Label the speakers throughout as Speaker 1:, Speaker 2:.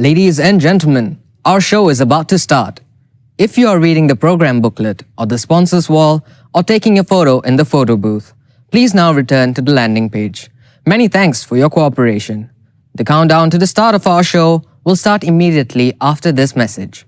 Speaker 1: Ladies and gentlemen, our show is about to start. If you are reading the program booklet or the sponsors wall or taking a photo in the photo booth, please now return to the landing page. Many thanks for your cooperation. The countdown to the start of our show will start immediately after this message.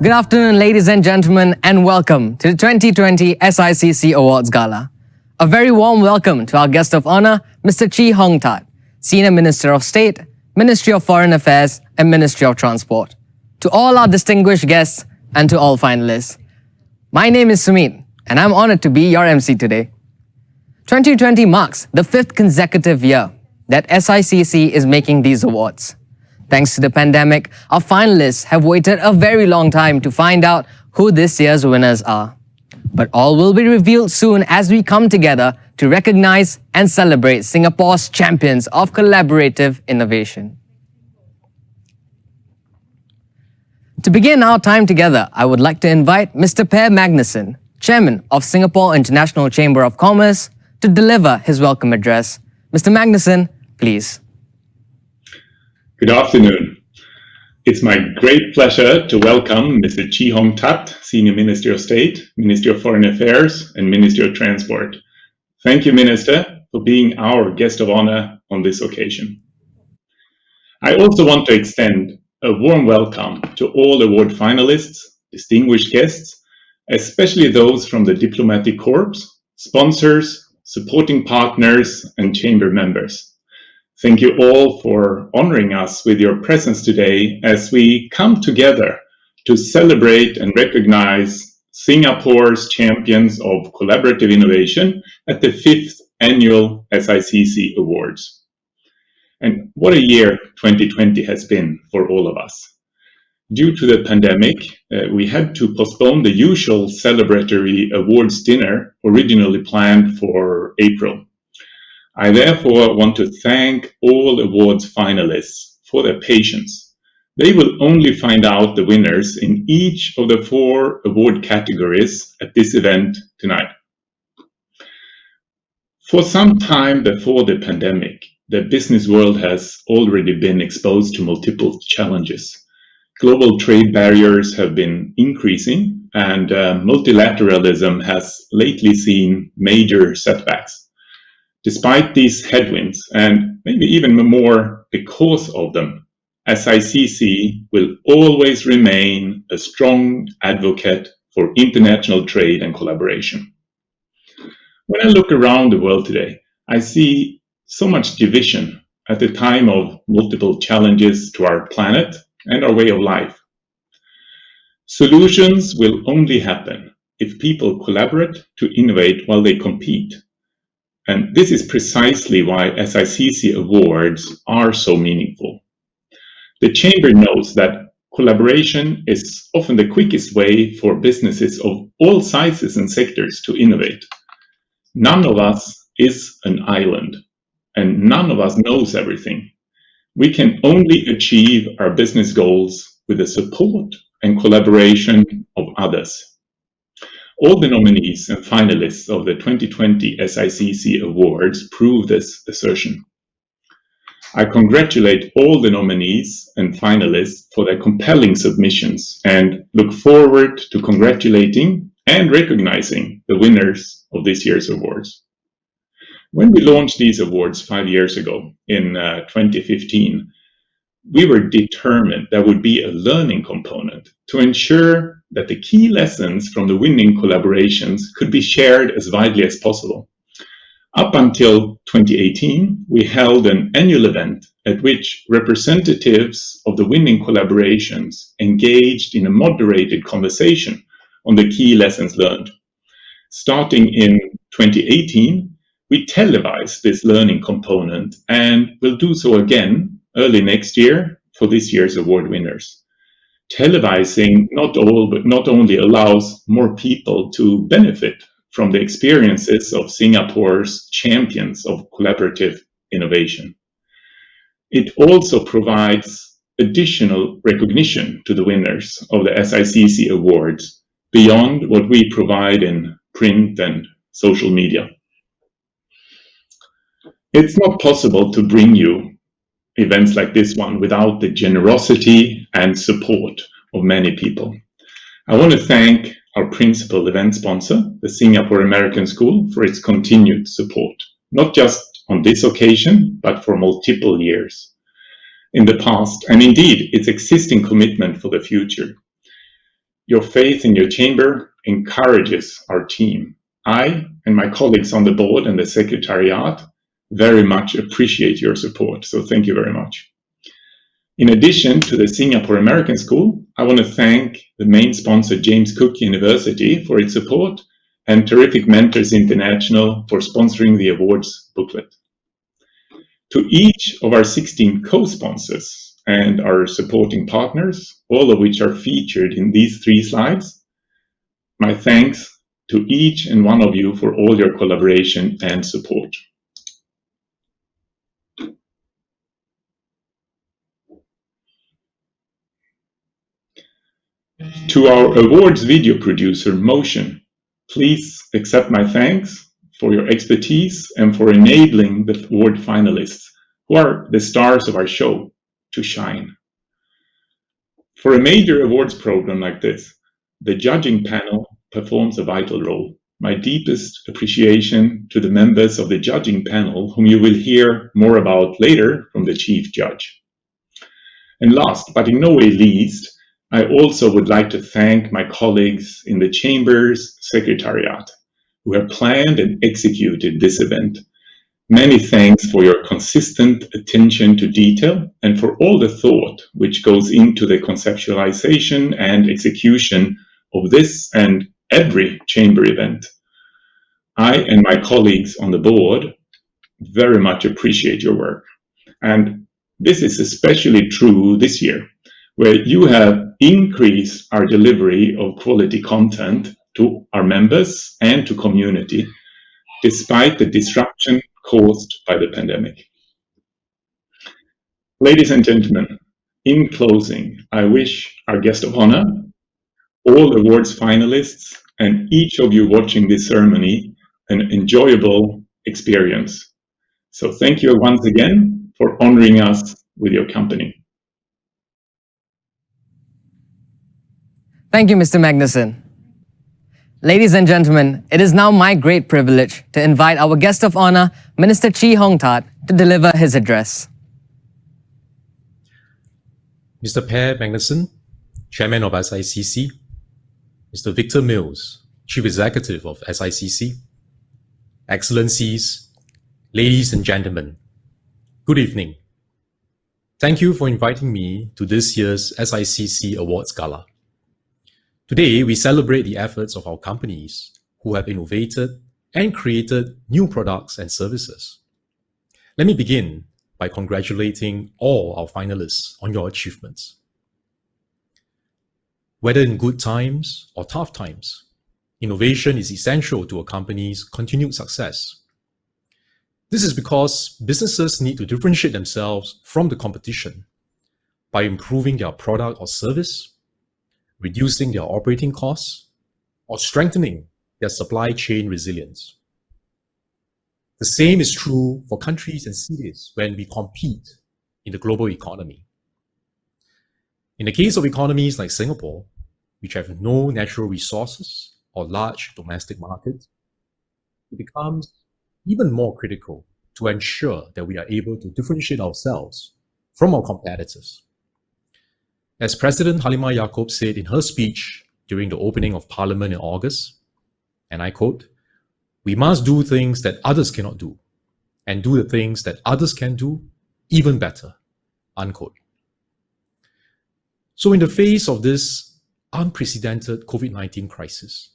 Speaker 1: Good afternoon, ladies and gentlemen, and welcome to the 2020 SICC Awards Gala. A very warm welcome to our guest of honor, Mr. Chee Hong Tat, Senior Minister of State, Ministry of Foreign Affairs, and Ministry of Transport. To all our distinguished guests and to all finalists, my name is Sumit, and I'm honored to be your MC today. 2020 marks the 5th consecutive year that SICC is making these awards. Thanks to the pandemic, our finalists have waited a very long time to find out who this year's winners are. But all will be revealed soon as we come together to recognize and celebrate Singapore's champions of collaborative innovation. To begin our time together, I would like to invite Mr. Per Magnussen, Chairman of Singapore International Chamber of Commerce, to deliver his welcome address. Mr. Magnussen, please.
Speaker 2: Good afternoon. It's my great pleasure to welcome Mr. Chee Hong Tat, Senior Minister of State, Ministry of Foreign Affairs, and Ministry of Transport. Thank you, Minister, for being our guest of honor on this occasion. I also want to extend a warm welcome to all award finalists, distinguished guests, especially those from the Diplomatic Corps, sponsors, supporting partners, and chamber members. Thank you all for honoring us with your presence today as we come together to celebrate and recognize Singapore's champions of collaborative innovation at the 5th annual SICC Awards. And what a year 2020 has been for all of us. Due to the pandemic, we had to postpone the usual celebratory awards dinner originally planned for April. I therefore want to thank all awards finalists for their patience. They will only find out the winners in each of the 4 award categories at this event tonight. For some time before the pandemic, the business world has already been exposed to multiple challenges. Global trade barriers have been increasing, and multilateralism has lately seen major setbacks. Despite these headwinds, and maybe even more because of them, SICC will always remain a strong advocate for international trade and collaboration. When I look around the world today, I see so much division at the time of multiple challenges to our planet and our way of life. Solutions will only happen if people collaborate to innovate while they compete. And this is precisely why SICC Awards are so meaningful. The Chamber knows that collaboration is often the quickest way for businesses of all sizes and sectors to innovate. None of us is an island, and none of us knows everything. We can only achieve our business goals with the support and collaboration of others. All the nominees and finalists of the 2020 SICC Awards prove this assertion. I congratulate all the nominees and finalists for their compelling submissions and look forward to congratulating and recognizing the winners of this year's awards. When we launched these awards 5 years ago in 2015, we were determined there would be a learning component to ensure that the key lessons from the winning collaborations could be shared as widely as possible. Up until 2018, we held an annual event at which representatives of the winning collaborations engaged in a moderated conversation on the key lessons learned. Starting in 2018, we televise this learning component and will do so again early next year for this year's award winners. Televising not only allows more people to benefit from the experiences of Singapore's champions of collaborative innovation, it also provides additional recognition to the winners of the SICC Awards beyond what we provide in print and social media. It's not possible to bring you events like this one without the generosity and support of many people. I want to thank our principal event sponsor, the Singapore American School, for its continued support, not just on this occasion, but for multiple years in the past, and indeed its existing commitment for the future. Your faith in your chamber encourages our team. I and my colleagues on the board and the secretariat very much appreciate your support, so thank you very much. In addition to the Singapore American School, I want to thank the main sponsor, James Cook University, for its support, and Terrific Mentors International for sponsoring the awards booklet. To each of our 16 co-sponsors and our supporting partners, all of which are featured in these 3 slides, my thanks to each and one of you for all your collaboration and support. To our awards video producer, Motion, please accept my thanks for your expertise and for enabling the award finalists, who are the stars of our show, to shine. For a major awards program like this, the judging panel performs a vital role. My deepest appreciation to the members of the judging panel, whom you will hear more about later from the chief judge. And last, but in no way least, I also would like to thank my colleagues in the Chamber's Secretariat, who have planned and executed this event. Many thanks for your consistent attention to detail and for all the thought which goes into the conceptualization and execution of this and every Chamber event. I and my colleagues on the board very much appreciate your work. And this is especially true this year, where you have increased our delivery of quality content to our members and to community, despite the disruption caused by the pandemic. Ladies and gentlemen, in closing, I wish our guest of honor, all awards finalists, and each of you watching this ceremony an enjoyable experience. So thank you once again for honoring us with your company.
Speaker 1: Thank you, Mr. Magnuson. Ladies and gentlemen, it is now my great privilege to invite our guest of honor, Minister Chee Hong Tat, to deliver his address.
Speaker 3: Mr. Per Magnuson, Chairman of SICC, Mr. Victor Mills, Chief Executive of SICC, Excellencies, ladies and gentlemen, good evening. Thank you for inviting me to this year's SICC Awards Gala. Today, we celebrate the efforts of our companies who have innovated and created new products and services. Let me begin by congratulating all our finalists on your achievements. Whether in good times or tough times, innovation is essential to a company's continued success. This is because businesses need to differentiate themselves from the competition by improving their product or service, reducing their operating costs, or strengthening their supply chain resilience. The same is true for countries and cities when we compete in the global economy. In the case of economies like Singapore, which have no natural resources or large domestic markets, it becomes even more critical to ensure that we are able to differentiate ourselves from our competitors. As President Halimah Yacob said in her speech during the opening of Parliament in August, and I quote, "We must do things that others cannot do, and do the things that others can do even better," unquote. So in the face of this unprecedented COVID-19 crisis,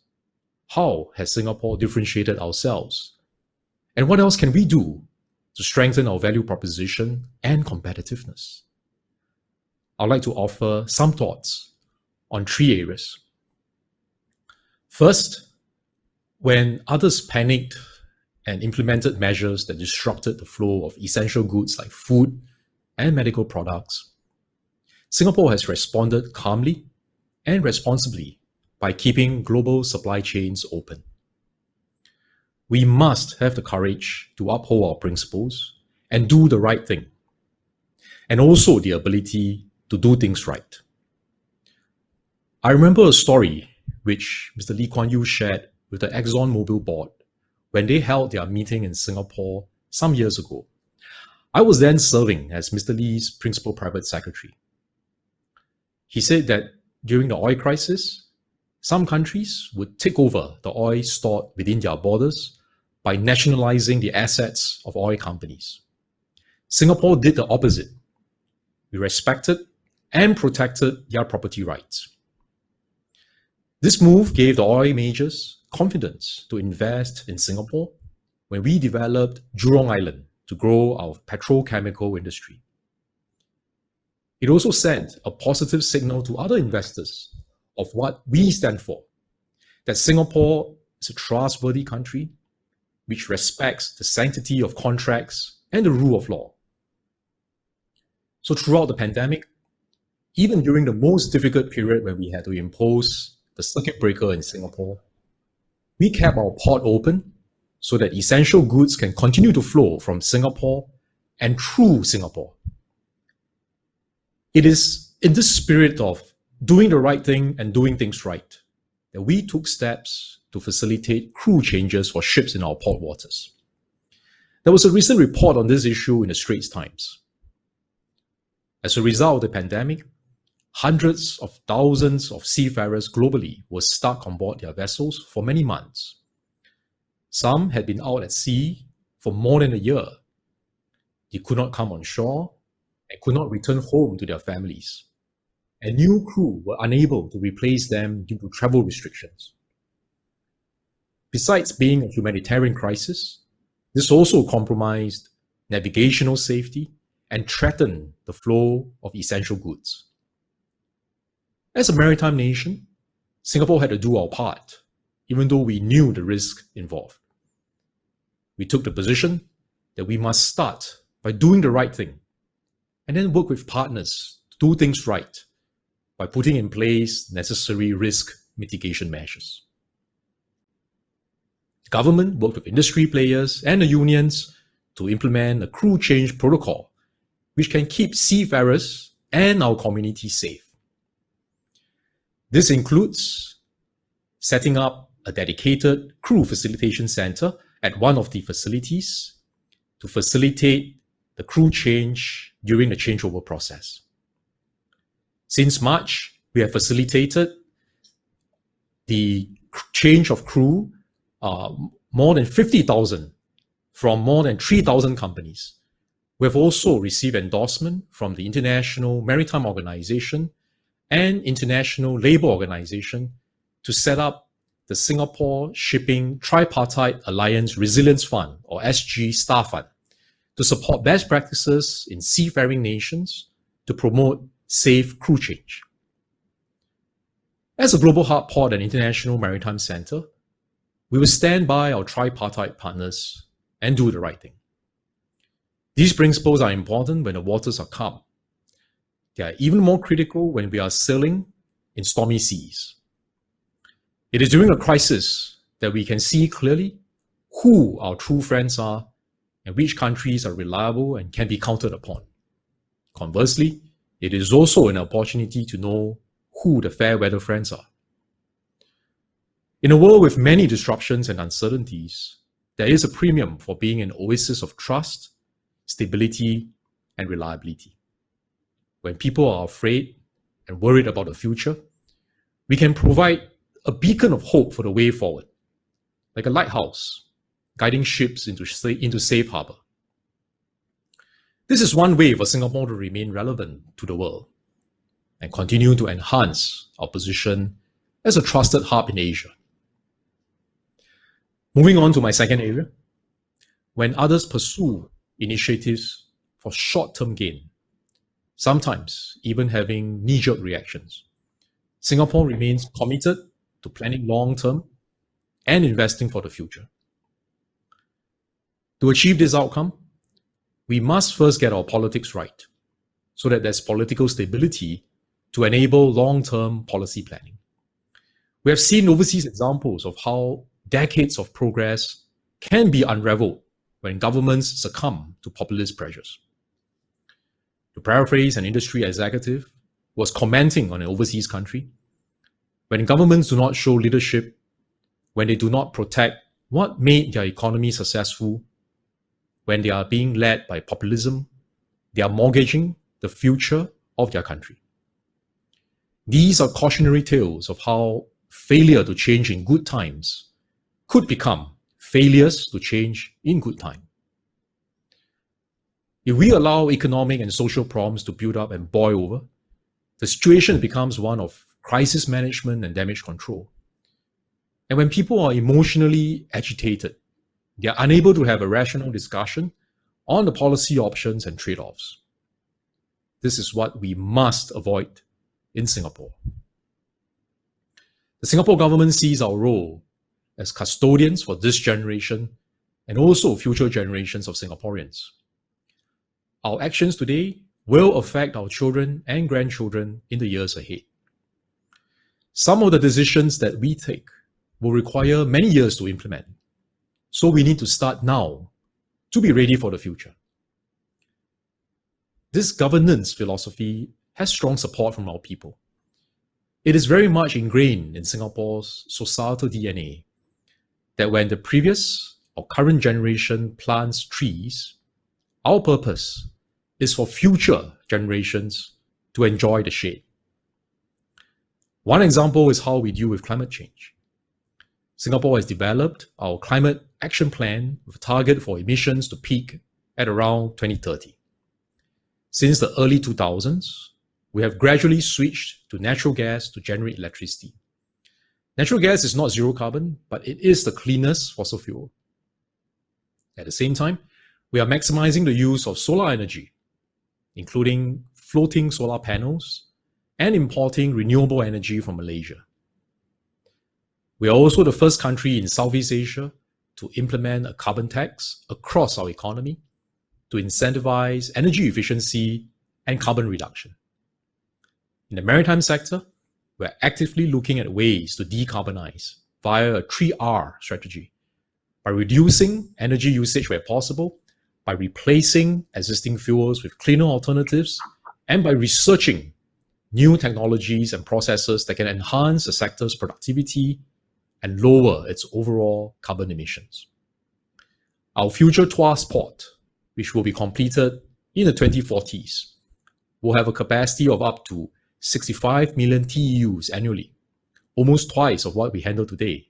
Speaker 3: how has Singapore differentiated ourselves And what else can we do to strengthen our value proposition and competitiveness? I'd like to offer some thoughts on 3 areas. First, when others panicked and implemented measures that disrupted the flow of essential goods like food and medical products, Singapore has responded calmly and responsibly by keeping global supply chains open. We must have the courage to uphold our principles and do the right thing, and also the ability to do things right. I remember a story which Mr. Lee Kuan Yew shared with the ExxonMobil board when they held their meeting in Singapore some years ago. I was then serving as Mr. Lee's principal private secretary. He said that during the oil crisis, some countries would take over the oil stored within their borders by nationalizing the assets of oil companies. Singapore did the opposite. We respected and protected their property rights. This move gave the oil majors confidence to invest in Singapore when we developed Jurong Island to grow our petrochemical industry. It also sent a positive signal to other investors of what we stand for, that Singapore is a trustworthy country which respects the sanctity of contracts and the rule of law. So throughout the pandemic, even during the most difficult period when we had to impose the circuit breaker in Singapore, we kept our port open so that essential goods can continue to flow from Singapore and through Singapore. It is in this spirit of doing the right thing and doing things right that we took steps to facilitate crew changes for ships in our port waters. There was a recent report on this issue in the Straits Times. As a result of the pandemic, hundreds of thousands of seafarers globally were stuck on board their vessels for many months. Some had been out at sea for more than a year. They could not come on shore and could not return home to their families. And new crew were unable to replace them due to travel restrictions. Besides being a humanitarian crisis, this also compromised navigational safety and threatened the flow of essential goods. As a maritime nation, Singapore had to do our part, even though we knew the risk involved. We took the position that we must start by doing the right thing, and then work with partners to do things right by putting in place necessary risk mitigation measures. The government worked with industry players and the unions to implement a crew change protocol which can keep seafarers and our community safe. This includes setting up a dedicated crew facilitation center at one of the facilities to facilitate the crew change during the changeover process. Since March, we have facilitated the change of crew more than 50,000 from more than 3,000 companies. We have also received endorsement from the International Maritime Organization and International Labour Organization to set up the Singapore Shipping Tripartite Alliance Resilience Fund, or SG Star Fund, to support best practices in seafaring nations to promote safe crew change. As a global hub port and international maritime center, we will stand by our tripartite partners and do the right thing. These principles are important when the waters are calm. They are even more critical when we are sailing in stormy seas. It is during a crisis that we can see clearly who our true friends are and which countries are reliable and can be counted upon. Conversely, it is also an opportunity to know who the fair weather friends are. In a world with many disruptions and uncertainties, there is a premium for being an oasis of trust, stability, and reliability. When people are afraid and worried about the future, we can provide a beacon of hope for the way forward, like a lighthouse guiding ships into safe harbor. This is one way for Singapore to remain relevant to the world and continue to enhance our position as a trusted hub in Asia. Moving on to my second area, when others pursue initiatives for short-term gain, sometimes even having knee-jerk reactions. Singapore remains committed to planning long-term and investing for the future. To achieve this outcome, we must first get our politics right so that there's political stability to enable long-term policy planning. We have seen overseas examples of how decades of progress can be unraveled when governments succumb to populist pressures. To paraphrase an industry executive who was commenting on an overseas country, when governments do not show leadership, when they do not protect what made their economy successful, when they are being led by populism, they are mortgaging the future of their country. These are cautionary tales of how failure to change in good times could become failures to change in good time. If we allow economic and social problems to build up and boil over, the situation becomes one of crisis management and damage control. And when people are emotionally agitated, they are unable to have a rational discussion on the policy options and trade-offs. This is what we must avoid in Singapore. The Singapore government sees our role as custodians for this generation and also future generations of Singaporeans. Our actions today will affect our children and grandchildren in the years ahead. Some of the decisions that we take will require many years to implement, so we need to start now to be ready for the future. This governance philosophy has strong support from our people. It is very much ingrained in Singapore's societal DNA that when the previous or current generation plants trees, our purpose is for future generations to enjoy the shade. One example is how we deal with climate change. Singapore has developed our climate action plan with a target for emissions to peak at around 2030. Since the early 2000s, we have gradually switched to natural gas to generate electricity. Natural gas is not zero carbon, but it is the cleanest fossil fuel. At the same time, we are maximizing the use of solar energy, including floating solar panels and importing renewable energy from Malaysia. We are also the first country in Southeast Asia to implement a carbon tax across our economy to incentivize energy efficiency and carbon reduction. In the maritime sector, we're actively looking at ways to decarbonize via a 3R strategy by reducing energy usage where possible, by replacing existing fuels with cleaner alternatives, and by researching new technologies and processes that can enhance the sector's productivity and lower its overall carbon emissions. Our future Tuas port, which will be completed in the 2040s, will have a capacity of up to 65 million TEUs annually, almost twice of what we handle today.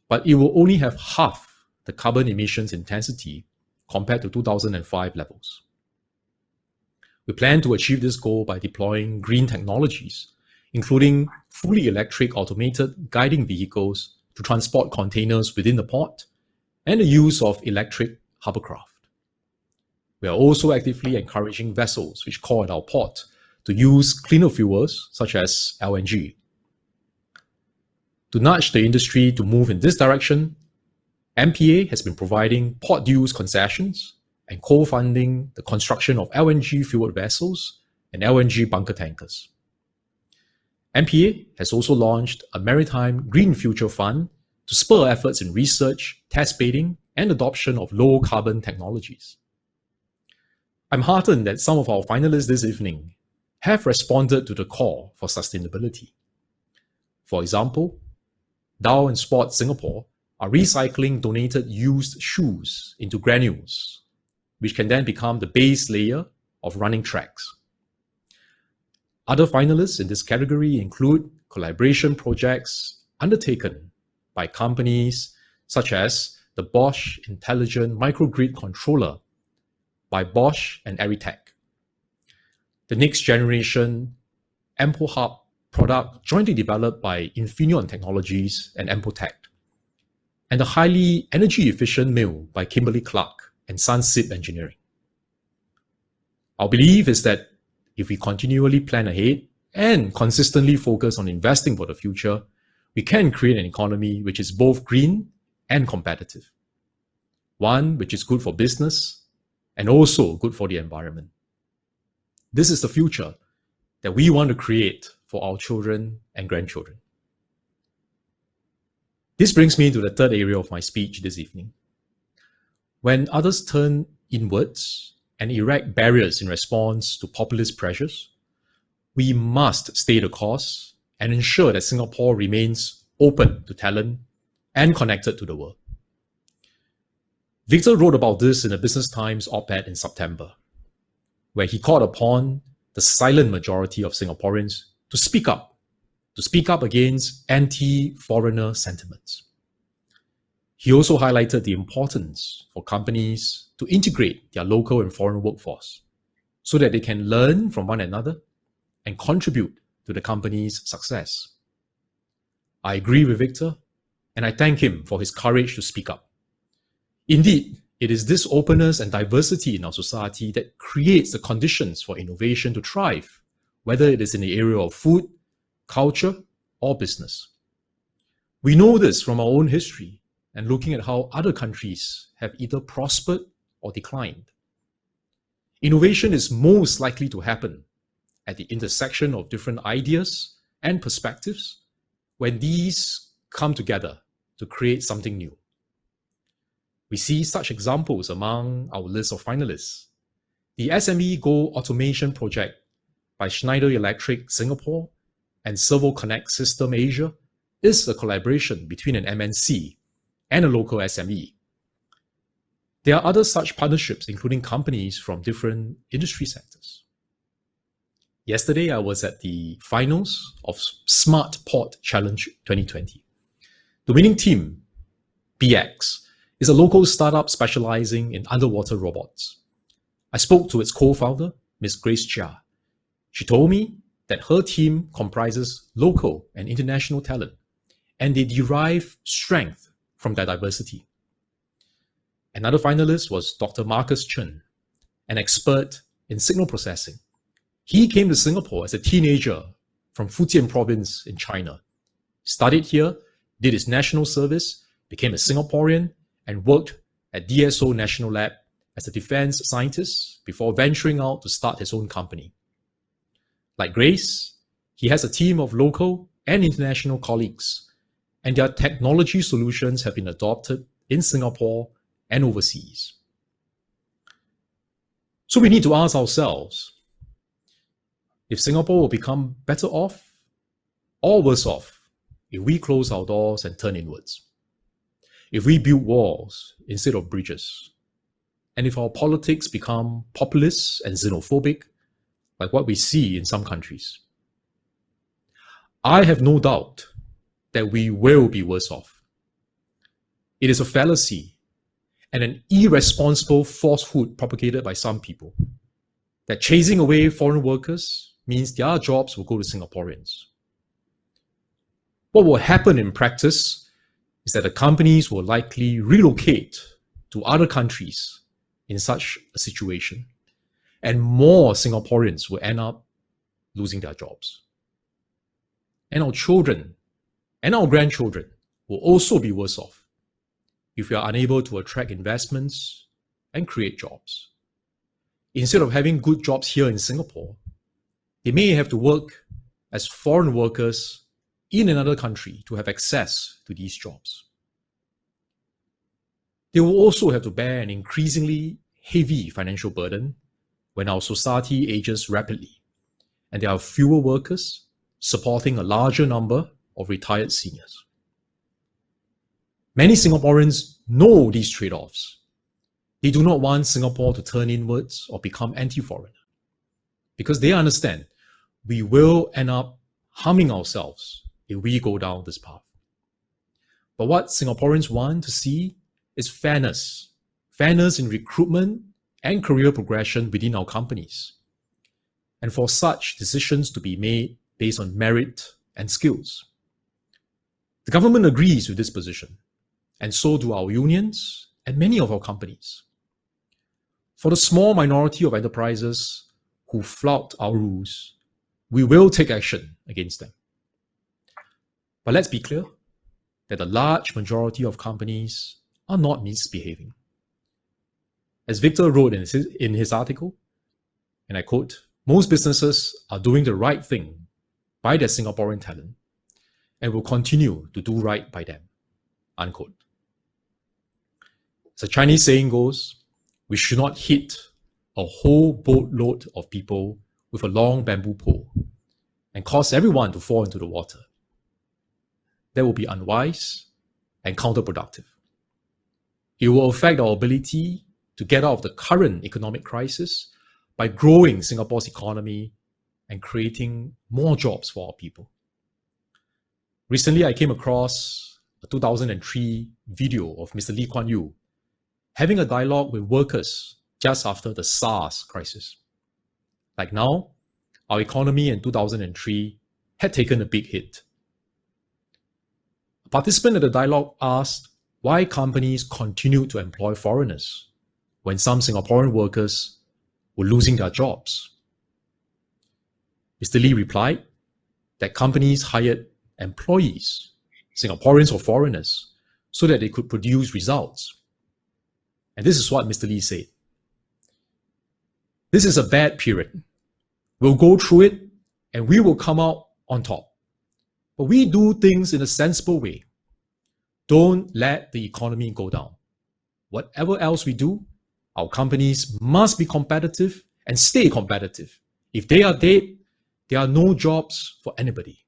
Speaker 3: But it will only have half the carbon emissions intensity compared to 2005 levels. We plan to achieve this goal by deploying green technologies, including fully electric automated guiding vehicles to transport containers within the port and the use of electric hovercraft. We are also actively encouraging vessels which call at our port to use cleaner fuels such as LNG. To nudge the industry to move in this direction, MPA has been providing port dues concessions and co-funding the construction of LNG-fueled vessels and LNG bunker tankers. MPA has also launched a Maritime Green Future Fund to spur efforts in research, test bedding, and adoption of low-carbon technologies. I'm heartened that some of our finalists this evening have responded to the call for sustainability. For example, Dow and Sport Singapore are recycling donated used shoes into granules, which can then become the base layer of running tracks. Other finalists in this category include collaboration projects undertaken by companies such as the Bosch Intelligent Microgrid Controller by Bosch and Eritech, the next generation Ampo Hub product jointly developed by Infineon Technologies and Ampo Tech, and the highly energy efficient mill by Kimberly-Clark and SICC Engineering. Our belief is that if we continually plan ahead and consistently focus on investing for the future, we can create an economy which is both green and competitive. One which is good for business and also good for the environment. This is the future that we want to create for our children and grandchildren. This brings me to the third area of my speech this evening. When others turn inwards and erect barriers in response to populist pressures, we must stay the course and ensure that Singapore remains open to talent and connected to the world. Victor wrote about this in a Business Times op-ed in September, where he called upon the silent majority of Singaporeans to speak up against anti-foreigner sentiments. He also highlighted the importance for companies to integrate their local and foreign workforce so that they can learn from one another and contribute to the company's success. I agree with Victor, and I thank him for his courage to speak up. Indeed, it is this openness and diversity in our society that creates the conditions for innovation to thrive, whether it is in the area of food, culture, or business. We know this from our own history and looking at how other countries have either prospered or declined. Innovation is most likely to happen at the intersection of different ideas and perspectives when these come together to create something new. We see such examples among our list of finalists. The SME Go Automation Project by Schneider Electric Singapore and Servo Connect System Asia is a collaboration between an MNC and a local SME. There are other such partnerships, including companies from different industry sectors. Yesterday, I was at the finals of Smart Port Challenge 2020. The winning team, BX, is a local startup specializing in underwater robots. I spoke to its co-founder, Ms. Grace Chia. She told me that her team comprises local and international talent, and they derive strength from their diversity. Another finalist was Dr. Marcus Chen, an expert in signal processing. He came to Singapore as a teenager from Fujian province in China, studied here, did his national service, became a Singaporean, and worked at DSO National Lab as a defense scientist before venturing out to start his own company. Like Grace, he has a team of local and international colleagues, and their technology solutions have been adopted in Singapore and overseas. So we need to ask ourselves, if Singapore will become better off or worse off if we close our doors and turn inwards, if we build walls instead of bridges, and if our politics become populist and xenophobic, like what we see in some countries. I have no doubt that we will be worse off. It is a fallacy and an irresponsible falsehood propagated by some people that chasing away foreign workers means their jobs will go to Singaporeans. What will happen in practice is that the companies will likely relocate to other countries in such a situation, and more Singaporeans will end up losing their jobs. And our children and our grandchildren will also be worse off if we are unable to attract investments and create jobs. Instead of having good jobs here in Singapore, they may have to work as foreign workers in another country to have access to these jobs. They will also have to bear an increasingly heavy financial burden when our society ages rapidly and there are fewer workers supporting a larger number of retired seniors. Many Singaporeans know these trade-offs. They do not want Singapore to turn inwards or become anti-foreigner because they understand we will end up harming ourselves if we go down this path. But what Singaporeans want to see is fairness. Fairness in recruitment and career progression within our companies. And for such decisions to be made based on merit and skills. The government agrees with this position and so do our unions and many of our companies. For the small minority of enterprises who flout our rules, we will take action against them. But let's be clear that the large majority of companies are not misbehaving. As Victor wrote in his article, and I quote, "Most businesses are doing the right thing by their Singaporean talent and will continue to do right by them," unquote. As the Chinese saying goes, we should not hit a whole boatload of people with a long bamboo pole and cause everyone to fall into the water. That will be unwise and counterproductive. It will affect our ability to get out of the current economic crisis by growing Singapore's economy and creating more jobs for our people. Recently, I came across a 2003 video of Mr. Lee Kuan Yew having a dialogue with workers just after the SARS crisis. Like now, our economy in 2003 had taken a big hit. A participant at the dialogue asked why companies continued to employ foreigners when some Singaporean workers were losing their jobs. Mr. Lee replied that companies hired employees, Singaporeans or foreigners, so that they could produce results. And this is what Mr. Lee said. "This is a bad period. We'll go through it and we will come out on top. But we do things in a sensible way. Don't let the economy go down. Whatever else we do, our companies must be competitive and stay competitive. If they are dead, there are no jobs for anybody."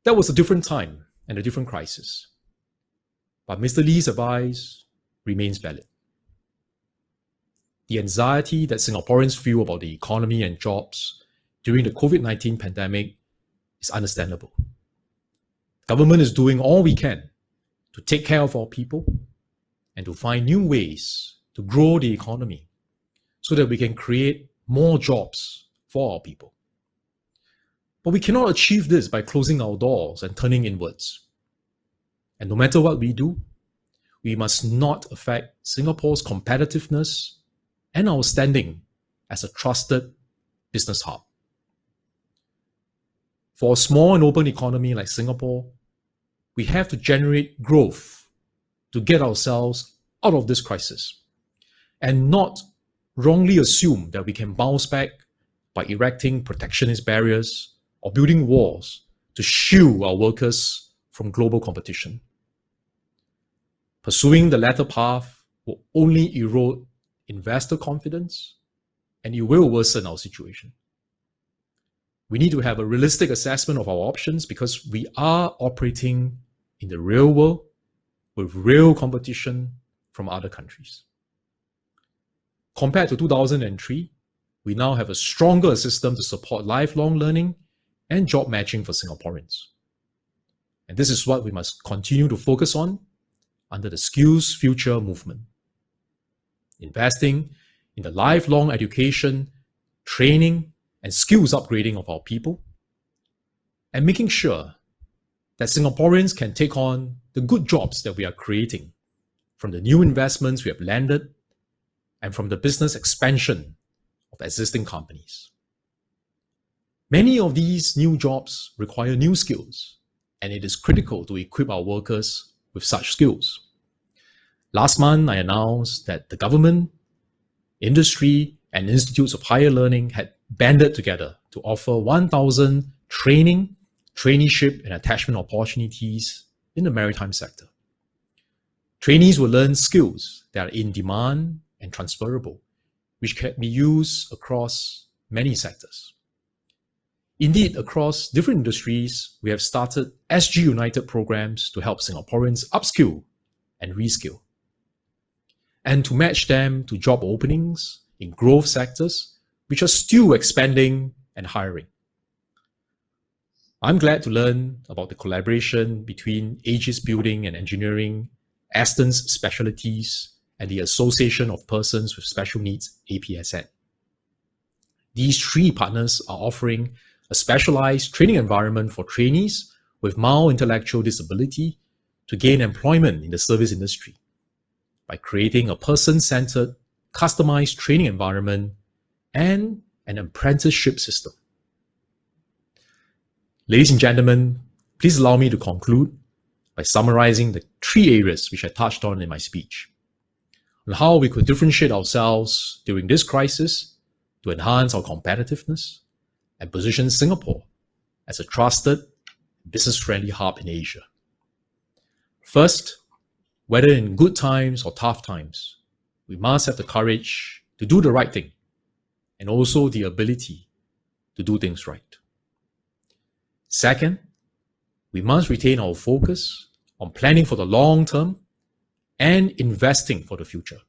Speaker 3: That was a different time and a different crisis. But Mr. Lee's advice remains valid. The anxiety that Singaporeans feel about the economy and jobs during the COVID-19 pandemic is understandable. Government is doing all we can to take care of our people and to find new ways to grow the economy so that we can create more jobs for our people. But we cannot achieve this by closing our doors and turning inwards. And no matter what we do, we must not affect Singapore's competitiveness and our standing as a trusted business hub. For a small and open economy like Singapore, we have to generate growth to get ourselves out of this crisis and not wrongly assume that we can bounce back by erecting protectionist barriers or building walls to shield our workers from global competition. Pursuing the latter path will only erode investor confidence and it will worsen our situation. We need to have a realistic assessment of our options because we are operating in the real world with real competition from other countries. Compared to 2003, we now have a stronger system to support lifelong learning and job matching for Singaporeans. And this is what we must continue to focus on under the Skills Future movement. Investing in the lifelong education, training, and skills upgrading of our people, and making sure that Singaporeans can take on the good jobs that we are creating from the new investments we have landed and from the business expansion of existing companies. Many of these new jobs require new skills, and it is critical to equip our workers with such skills. Last month, I announced that the government, industry, and institutes of higher learning had banded together to offer 1,000 training, traineeship, and attachment opportunities in the maritime sector. Trainees will learn skills that are in demand and transferable, which can be used across many sectors. Indeed, across different industries, we have started SG United programs to help Singaporeans upskill and reskill, and to match them to job openings in growth sectors, which are still expanding and hiring. I'm glad to learn about the collaboration between Aegis Building and Engineering, Aston's Specialties, and the Association of Persons with Special Needs, APSN. These three partners are offering a specialized training environment for trainees with mild intellectual disability to gain employment in the service industry by creating a person-centered, customized training environment and an apprenticeship system. Ladies and gentlemen, please allow me to conclude by summarizing the 3 areas which I touched on in my speech, on how we could differentiate ourselves during this crisis to enhance our competitiveness and position Singapore as a trusted, business-friendly hub in Asia. First, whether in good times or tough times, we must have the courage to do the right thing and also the ability to do things right. Second, we must retain our focus on planning for the long term and investing for the future.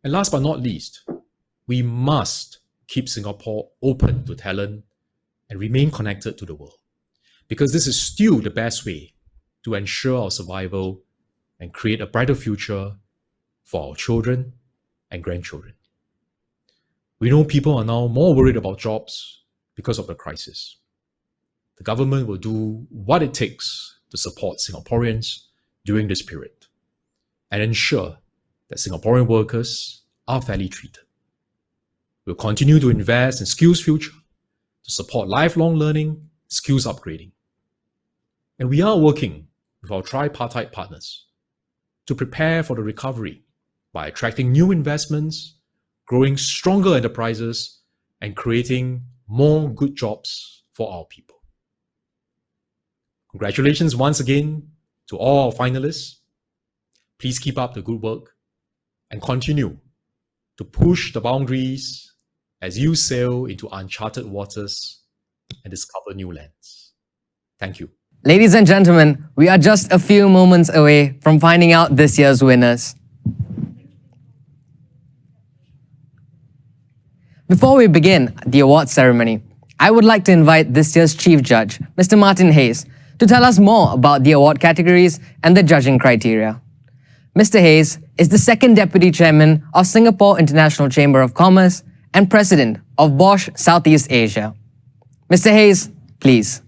Speaker 3: And last but not least, we must keep Singapore open to talent and remain connected to the world, because this is still the best way to ensure our survival and create a brighter future for our children and grandchildren. We know people are now more worried about jobs because of the crisis. The government will do what it takes to support Singaporeans during this period and ensure that Singaporean workers are fairly treated. We'll continue to invest in Skills Future to support lifelong learning, skills upgrading. And we are working with our tripartite partners to prepare for the recovery by attracting new investments, growing stronger enterprises, and creating more good jobs for our people. Congratulations once again to all our finalists. Please keep up the good work and continue to push the boundaries as you sail into uncharted waters and discover new lands. Thank you.
Speaker 1: Ladies and gentlemen, we are just a few moments away from finding out this year's winners. Before we begin the awards ceremony, I would like to invite this year's Chief Judge, Mr. Martin Hayes, to tell us more about the award categories and the judging criteria. Mr. Hayes is the second Deputy Chairman of Singapore International Chamber of Commerce and President of Bosch Southeast Asia. Mr. Hayes, please.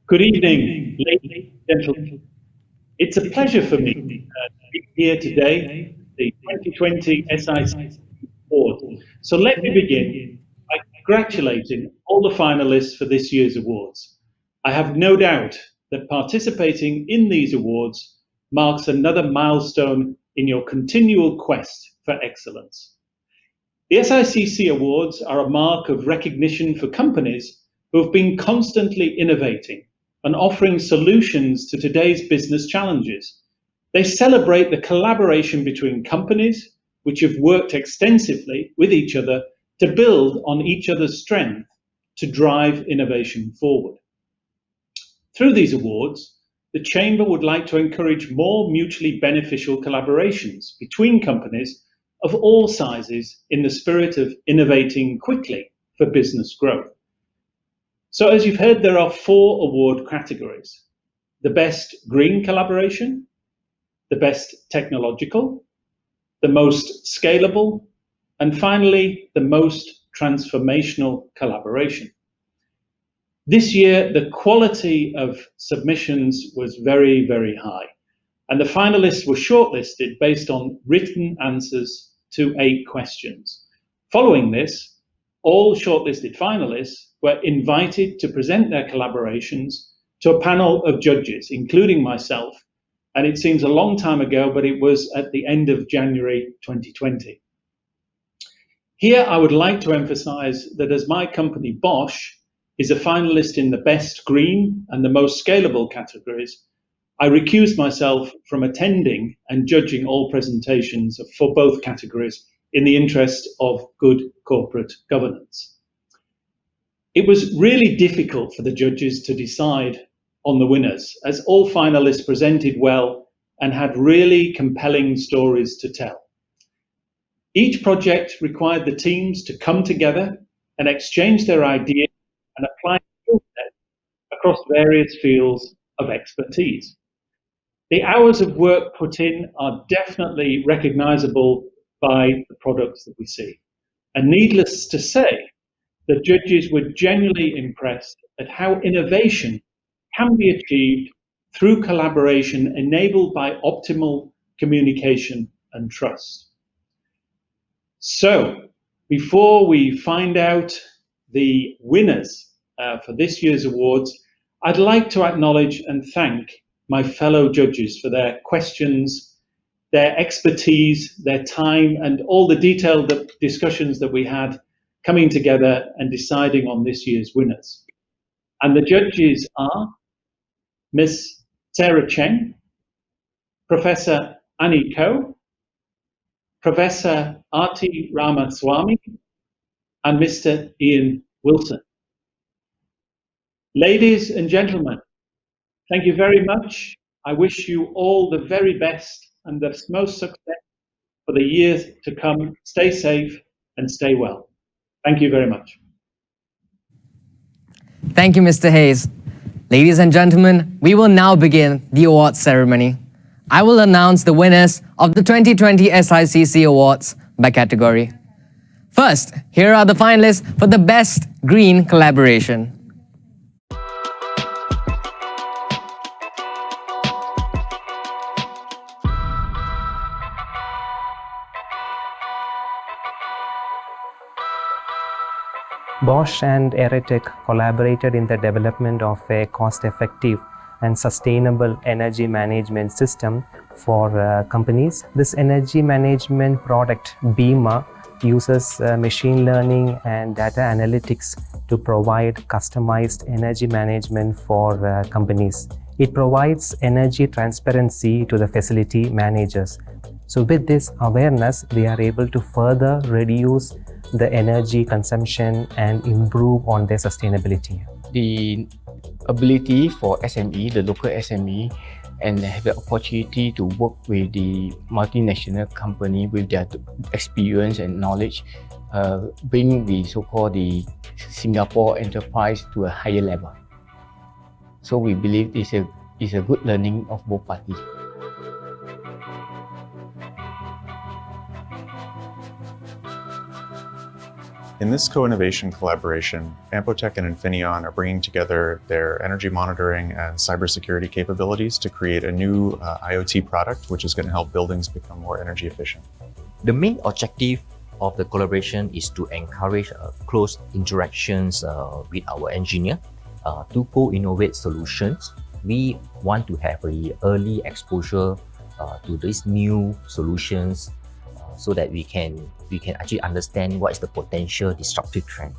Speaker 4: Good evening, ladies and gentlemen. It's a pleasure for me to be here today, the 2020 SICC Awards. So let me begin by congratulating all the finalists for this year's awards. I have no doubt that participating in these awards marks another milestone in your continual quest for excellence. The SICC Awards are a mark of recognition for companies who have been constantly innovating and offering solutions to today's business challenges. They celebrate the collaboration between companies which have worked extensively with each other to build on each other's strength to drive innovation forward. Through these awards, the Chamber would like to encourage more mutually beneficial collaborations between companies of all sizes in the spirit of innovating quickly for business growth. So as you've heard, there are 4 award categories: the best green collaboration, the best technological, the most scalable, and finally, the most transformational collaboration. This year, the quality of submissions was very, very high, and the finalists were shortlisted based on written answers to 8 questions. Following this, all shortlisted finalists were invited to present their collaborations to a panel of judges, including myself, and it seems a long time ago, but it was at the end of January 2020. Here, I would like to emphasize that as my company Bosch is a finalist in the best green and the most scalable categories, I recused myself from attending and judging all presentations for both categories in the interest of good corporate governance. It was really difficult for the judges to decide on the winners, as all finalists presented well and had really compelling stories to tell. Each project required the teams to come together and exchange their ideas and apply skill sets across various fields of expertise. The hours of work put in are definitely recognizable by the products that we see. And needless to say, the judges were genuinely impressed at how innovation can be achieved through collaboration enabled by optimal communication and trust. So, before we find out the winners for this year's awards, I'd like to acknowledge and thank my fellow judges for their questions, their expertise, their time, and all the detailed discussions that we had coming together and deciding on this year's winners. And the judges are Ms. Sarah Cheng, Professor Annie Ko, Professor R.T. Ramaswamy, and Mr. Ian Wilson. Ladies and gentlemen, thank you very much. I wish you all the very best and the most success for the years to come. Stay safe and stay well. Thank you very much.
Speaker 1: Thank you, Mr. Hayes. Ladies and gentlemen, we will now begin the awards ceremony. I will announce the winners of the 2020 SICC Awards by category. First, here are the finalists for the Best Green Collaboration.
Speaker 5: Bosch and Aeretec collaborated in the development of a cost-effective and sustainable energy management system for companies. This energy management product, Beamer, uses machine learning and data analytics to provide customized energy management for companies. It provides energy transparency to the facility managers. So with this awareness, they are able to further reduce the energy consumption and improve on their sustainability.
Speaker 6: The ability for SME, the local SME, and have the opportunity to work with the multinational company with their experience and knowledge, bring the so-called the Singapore enterprise to a higher level. So we believe it's a good learning of both parties.
Speaker 7: In this co-innovation collaboration, Ampo and Infineon are bringing together their energy monitoring and cybersecurity capabilities to create a new IoT product, which is going to help buildings become more energy efficient.
Speaker 8: The main objective of the collaboration is to encourage close interactions with our engineer to co-innovate solutions. We want to have an early exposure to these new solutions so that we can actually understand what is the potential disruptive trend.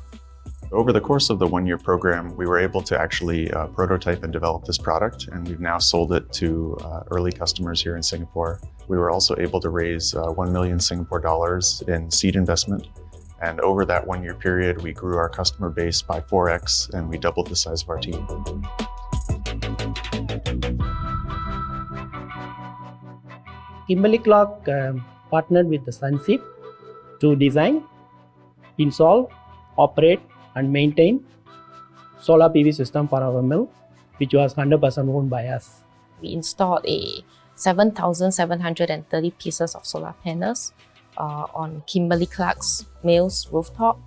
Speaker 7: Over the course of the one-year program, we were able to actually prototype and develop this product, and we've now sold it to early customers here in Singapore. We were also able to raise 1 million Singapore dollars in seed investment, and over that one-year period, we grew our customer base by 4x, and we doubled the size of our team.
Speaker 9: Kimberly-Clark partnered with the SICC to design, install, operate and maintain solar PV system for our mill, which was 100% owned by us.
Speaker 10: We installed 7,730 pieces of solar panels on Kimberly-Clark's mill's rooftop,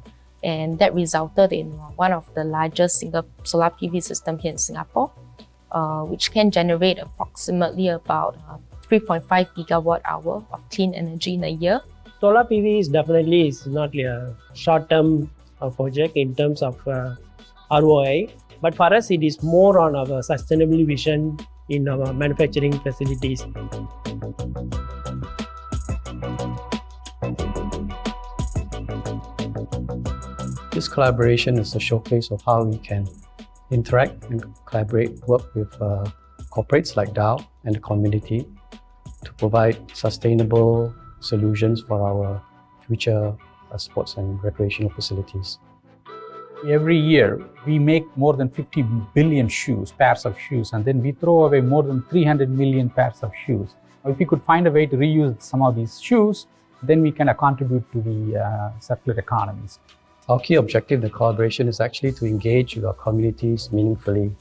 Speaker 10: and that resulted in one of the largest solar PV system here in Singapore, which can generate approximately about 3.5 gigawatt hour of clean energy in a year.
Speaker 9: Solar PV is not a short-term project in terms of ROI, but for us it is more on our sustainability vision in our manufacturing facilities.
Speaker 11: This collaboration is a showcase of how we can interact and collaborate, work with corporates like Dow and the community to provide sustainable solutions for our future sports and recreational facilities.
Speaker 12: Every year, we make more than 50 billion pairs of shoes, and then we throw away more than 300 million pairs of shoes. If we could find a way to reuse some of these shoes, then we can contribute to the circular economies.
Speaker 11: Our key objective in the collaboration is actually to engage with our communities meaningfully.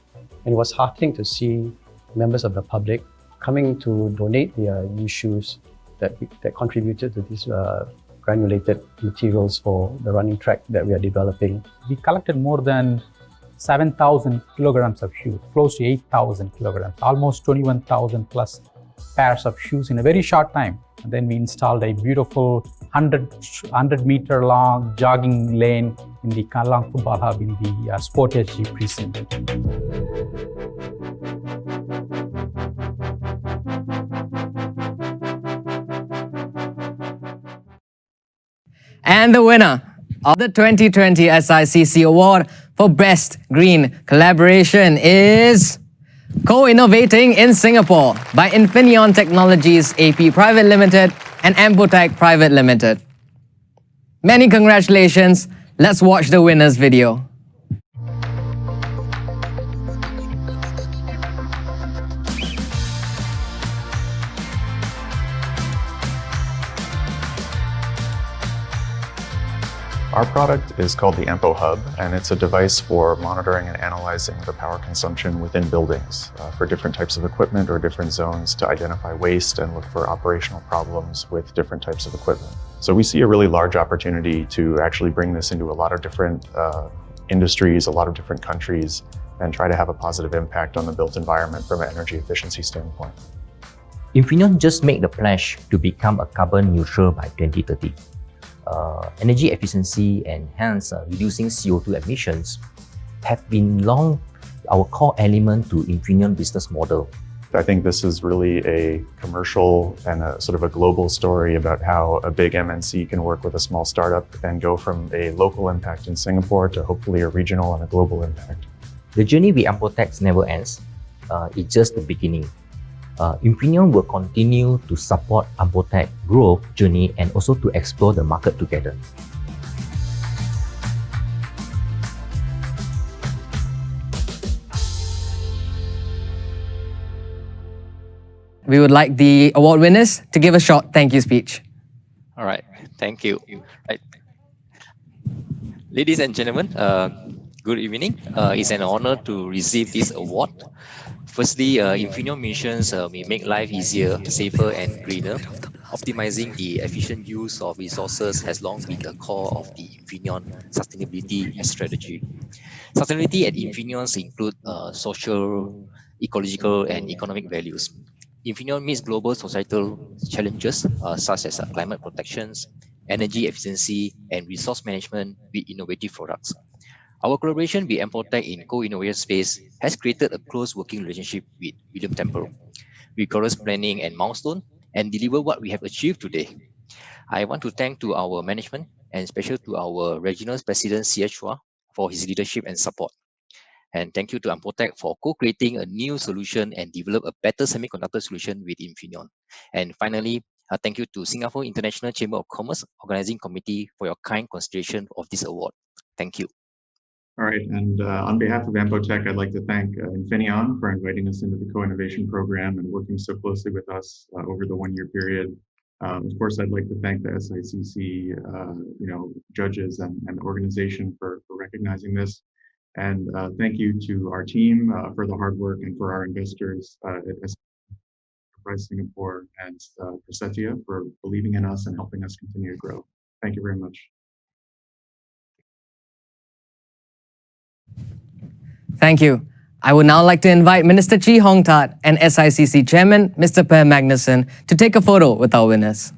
Speaker 11: And it was heartening to see members of the public coming to donate their new shoes that contributed to these granulated materials for the running track that we are developing.
Speaker 12: We collected more than 7,000 kilograms of shoes, close to 8,000 kilograms, almost 21,000 plus pairs of shoes in a very short time. And then we installed a beautiful 100-meter long jogging lane in the Kallang Football Hub in the Sport SG precinct.
Speaker 1: And the winner of the 2020 SICC Award for Best Green Collaboration is Co-Innovating in Singapore by Infineon Technologies AP Private Limited and Ampo Private Limited. Many congratulations. Let's watch the winner's video.
Speaker 7: Our product is called the Ampo Hub, and it's a device for monitoring and analyzing the power consumption within buildings for different types of equipment or different zones to identify waste and look for operational problems with different types of equipment. So we see a really large opportunity to actually bring this into a lot of different industries, a lot of different countries, and try to have a positive impact on the built environment from an energy efficiency standpoint.
Speaker 8: Infineon just made the pledge to become a carbon neutral by 2030. Energy efficiency and hence reducing CO2 emissions have been long our core element to Infineon business model.
Speaker 7: I think this is really a commercial and a sort of a global story about how a big MNC can work with a small startup and go from a local impact in Singapore to hopefully a regional and a global impact.
Speaker 8: The journey with Ampo never ends. It's just the beginning. Infineon will continue to support Ampo growth journey and also to explore the market together.
Speaker 1: We would like the award winners to give a short thank you speech.
Speaker 13: All right, thank you. Right. Ladies and gentlemen, good evening. It's an honor to receive this award. Firstly, Infineon missions may make life easier, safer and greener. Optimizing the efficient use of resources has long been the core of the Infineon sustainability strategy. Sustainability at Infineon include social, ecological and economic values. Infineon meets global societal challenges such as climate protections, energy efficiency and resource management with innovative products. Our collaboration with Ampo in co-innovation space has created a close working relationship with William Temple, rigorous planning and milestone, and deliver what we have achieved today. I want to thank to our management and special to our regional president C.H. Chua for his leadership and support. And thank you to Ampo for co-creating a new solution and develop a better semiconductor solution with Infineon. And finally, thank you to Singapore International Chamber of Commerce Organizing Committee for your kind consideration of this award. Thank you.
Speaker 7: All right, and on behalf of Ampo I'd like to thank Infineon for inviting us into the co-innovation program and working so closely with us over the one-year period. Of course, I'd like to thank the SICC judges and the organization for recognizing this. And thank you to our team for the hard work and for our investors at SICC Singapore and Persetia for believing in us and helping us continue to grow. Thank you very much.
Speaker 1: Thank you. I would now like to invite Minister Chee Hong Tat and SICC Chairman, Mr. Per Magnuson, to take a photo with our winners.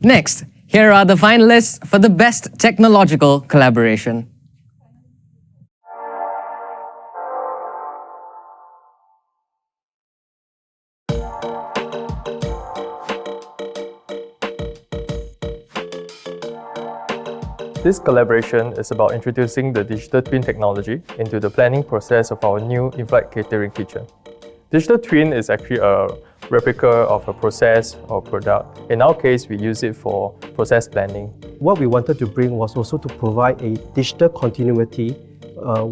Speaker 1: Next, here are the finalists for the Best Technological Collaboration.
Speaker 14: This collaboration is about introducing the digital twin technology into the planning process of our new in-flight catering kitchen. Digital twin is actually a replica of a process or product. In our case, we use it for process planning.
Speaker 15: What we wanted to bring was also to provide a digital continuity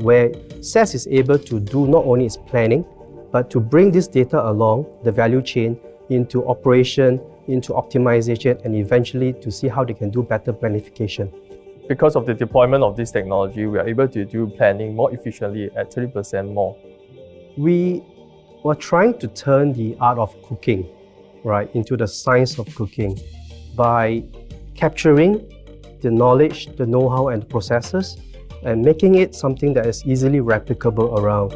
Speaker 15: where SICC is able to do not only its planning, but to bring this data along the value chain into operation, into optimization, and eventually to see how they can do better planification.
Speaker 14: Because of the deployment of this technology, we are able to do planning more efficiently at 30% more.
Speaker 15: We were trying to turn the art of cooking, right, into the science of cooking by capturing the knowledge, the know-how and the processes and making it something that is easily replicable around.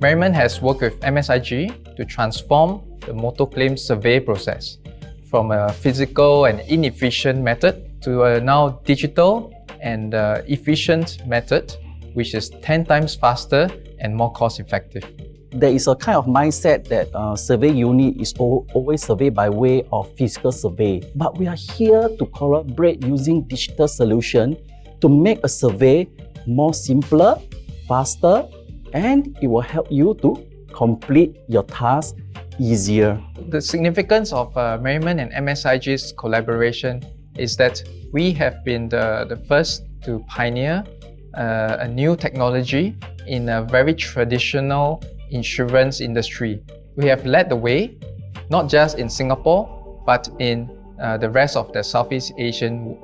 Speaker 16: Merriman has worked with MSIG to transform the motor claim survey process from a physical and inefficient method to a now digital and efficient method, which is 10 times faster and more cost-effective.
Speaker 17: There is a kind of mindset that survey unit is always surveyed by way of physical survey. But we are here to collaborate using digital solution to make a survey more simpler, faster, and it will help you to complete your task easier.
Speaker 16: The significance of Merriman and MSIG's collaboration is that we have been the first to pioneer a new technology in a very traditional insurance industry. We have led the way, not just in Singapore, but in the rest of the Southeast Asian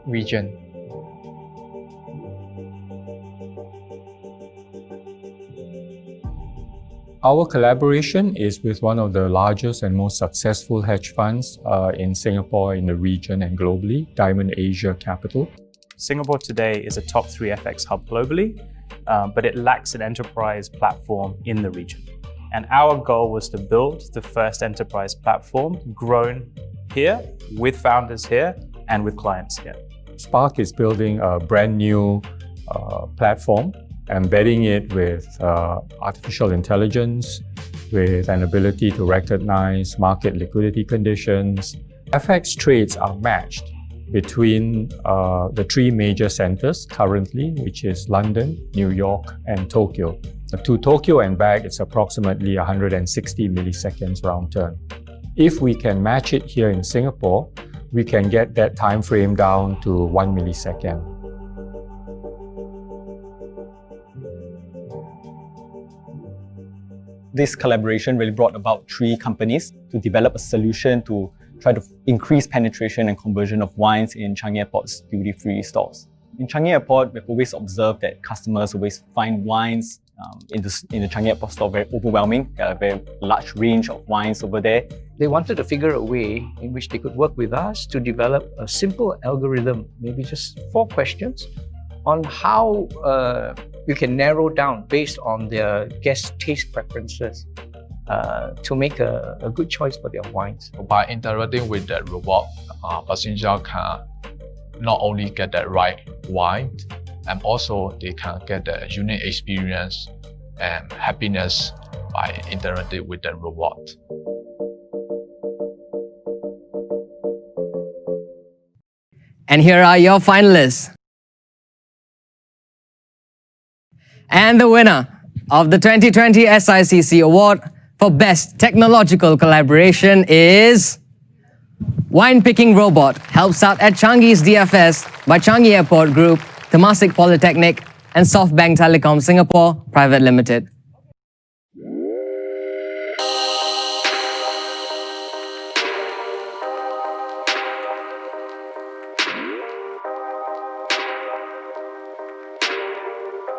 Speaker 16: region.
Speaker 18: Our collaboration is with one of the largest and most successful hedge funds in Singapore, in the region and globally, Diamond Asia Capital.
Speaker 19: Singapore today is a top 3 FX hub globally, but it lacks an enterprise platform in the region. And our goal was to build the first enterprise platform grown here, with founders here, and with clients here.
Speaker 18: SPARC is building a brand new platform, embedding it with artificial intelligence, with an ability to recognize market liquidity conditions. FX trades are matched between the 3 major centers currently, which is London, New York, and Tokyo. To Tokyo and back, it's approximately 160 milliseconds round turn. If we can match it here in Singapore, we can get that time frame down to 1 millisecond.
Speaker 20: This collaboration really brought about 3 companies to develop a solution to try to increase penetration and conversion of wines in Changi Airport's duty-free stores. In Changi Airport, we've always observed that customers always find wines in the Changi Airport store very overwhelming. There are a very large range of wines over there.
Speaker 21: They wanted to figure a way in which they could work with us to develop a simple algorithm, maybe just 4 questions, on how you can narrow down based on their guest taste preferences to make a good choice for their wines.
Speaker 22: By interacting with that robot, passenger can not only get the right wine, and also they can get the unique experience and happiness by interacting with the robot.
Speaker 1: And here are your finalists. And the winner of the 2020 SICC Award for Best Technological Collaboration is Wine Picking Robot, helps out at Changi's DFS by Changi Airport Group, Temasek Polytechnic, and SoftBank Telecom Singapore Private Limited.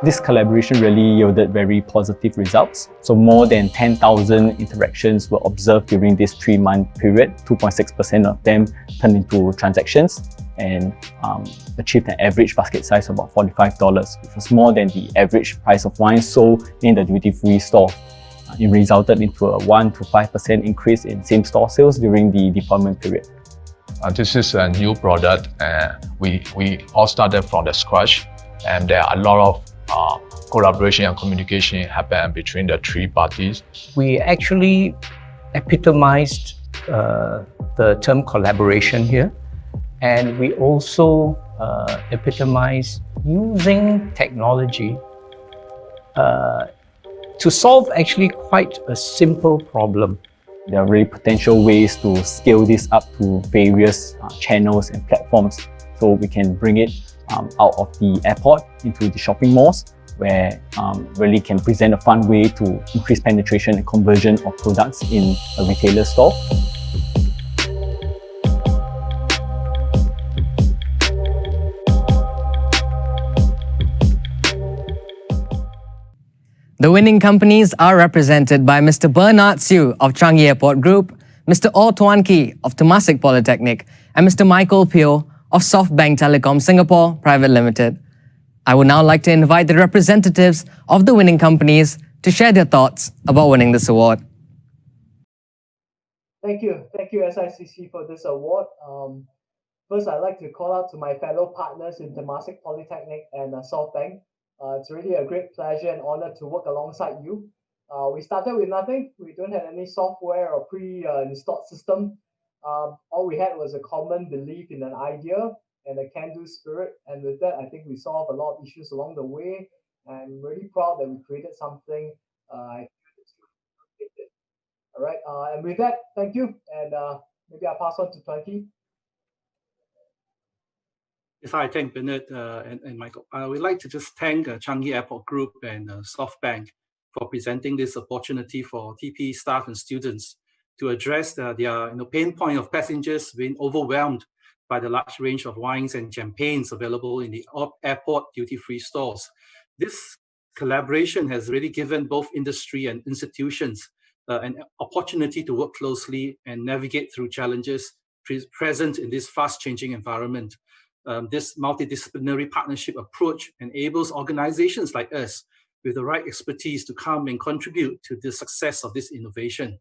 Speaker 20: This collaboration really yielded very positive results. So more than 10,000 interactions were observed during this 3-month period. 2.6% of them turned into transactions and achieved an average basket size of about $45, which was more than the average price of wine sold in the duty-free store. It resulted into a 1 to 5% increase in same-store sales during the deployment period.
Speaker 22: This is a new product, and we all started from the scratch, and there are a lot of collaboration and communication happen between the 3 parties.
Speaker 21: We actually epitomized the term collaboration here, and we also epitomize using technology to solve actually quite a simple problem.
Speaker 20: There are really potential ways to scale this up to various channels and platforms. So we can bring it out of the airport into the shopping malls, where really can present a fun way to increase penetration and conversion of products in a retailer store.
Speaker 1: The winning companies are represented by Mr. Bernard Siu of Changi Airport Group, Mr. O Tuan Kee of Temasek Polytechnic, and Mr. Michael Pio of SoftBank Telecom Singapore Private Limited. I would now like to invite the representatives of the winning companies to share their thoughts about winning this award.
Speaker 2: Thank you, SICC, for this award. First, I'd like to call out to my fellow partners in Temasek Polytechnic and SoftBank. It's really a great pleasure and honor to work alongside you. We started with nothing. We don't have any software or pre-installed system. All we had was a common belief in an idea and a can-do spirit. And with that, I think we solved a lot of issues along the way. I'm really proud that we created something. All right. And with that, thank you. And maybe I'll pass on to Tuan.
Speaker 3: Yes, I thank Bernard and Michael. I would like to just thank Changi Airport Group and SoftBank for presenting this opportunity for TP staff and students to address their pain point of passengers being overwhelmed by the large range of wines and champagnes available in the airport duty-free stores. This collaboration has really given both industry and institutions an opportunity to work closely and navigate through challenges present in this fast-changing environment. This multidisciplinary partnership approach enables organizations like us with the right expertise to come and contribute to the success of this innovation.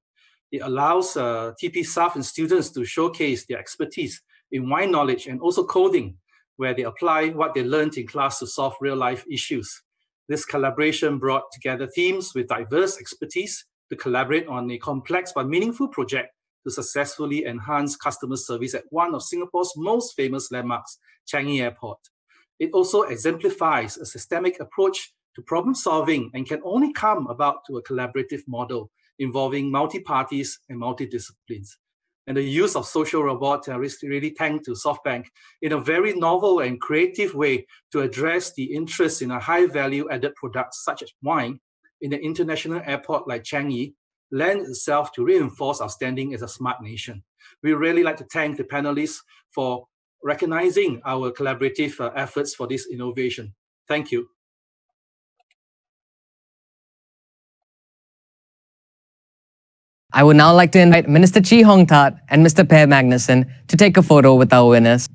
Speaker 3: It allows TP staff and students to showcase their expertise in wine knowledge and also coding, where they apply what they learned in class to solve real-life issues. This collaboration brought together teams with diverse expertise to collaborate on a complex but meaningful project to successfully enhance customer service at one of Singapore's most famous landmarks, Changi Airport. It also exemplifies a systemic approach to problem solving and can only come about to a collaborative model involving multi-parties and multidisciplines. And the use of social robots really thanks to SoftBank in a very novel and creative way to address the interest in a high value added products such as wine in an international airport like Changi lends itself to reinforce our standing as a smart nation. We really like to thank the panelists for recognizing our collaborative efforts for this innovation. Thank you.
Speaker 1: I would now like to invite Minister Chee Hong Tat and Mr. Per Magnuson to take a photo with our winners.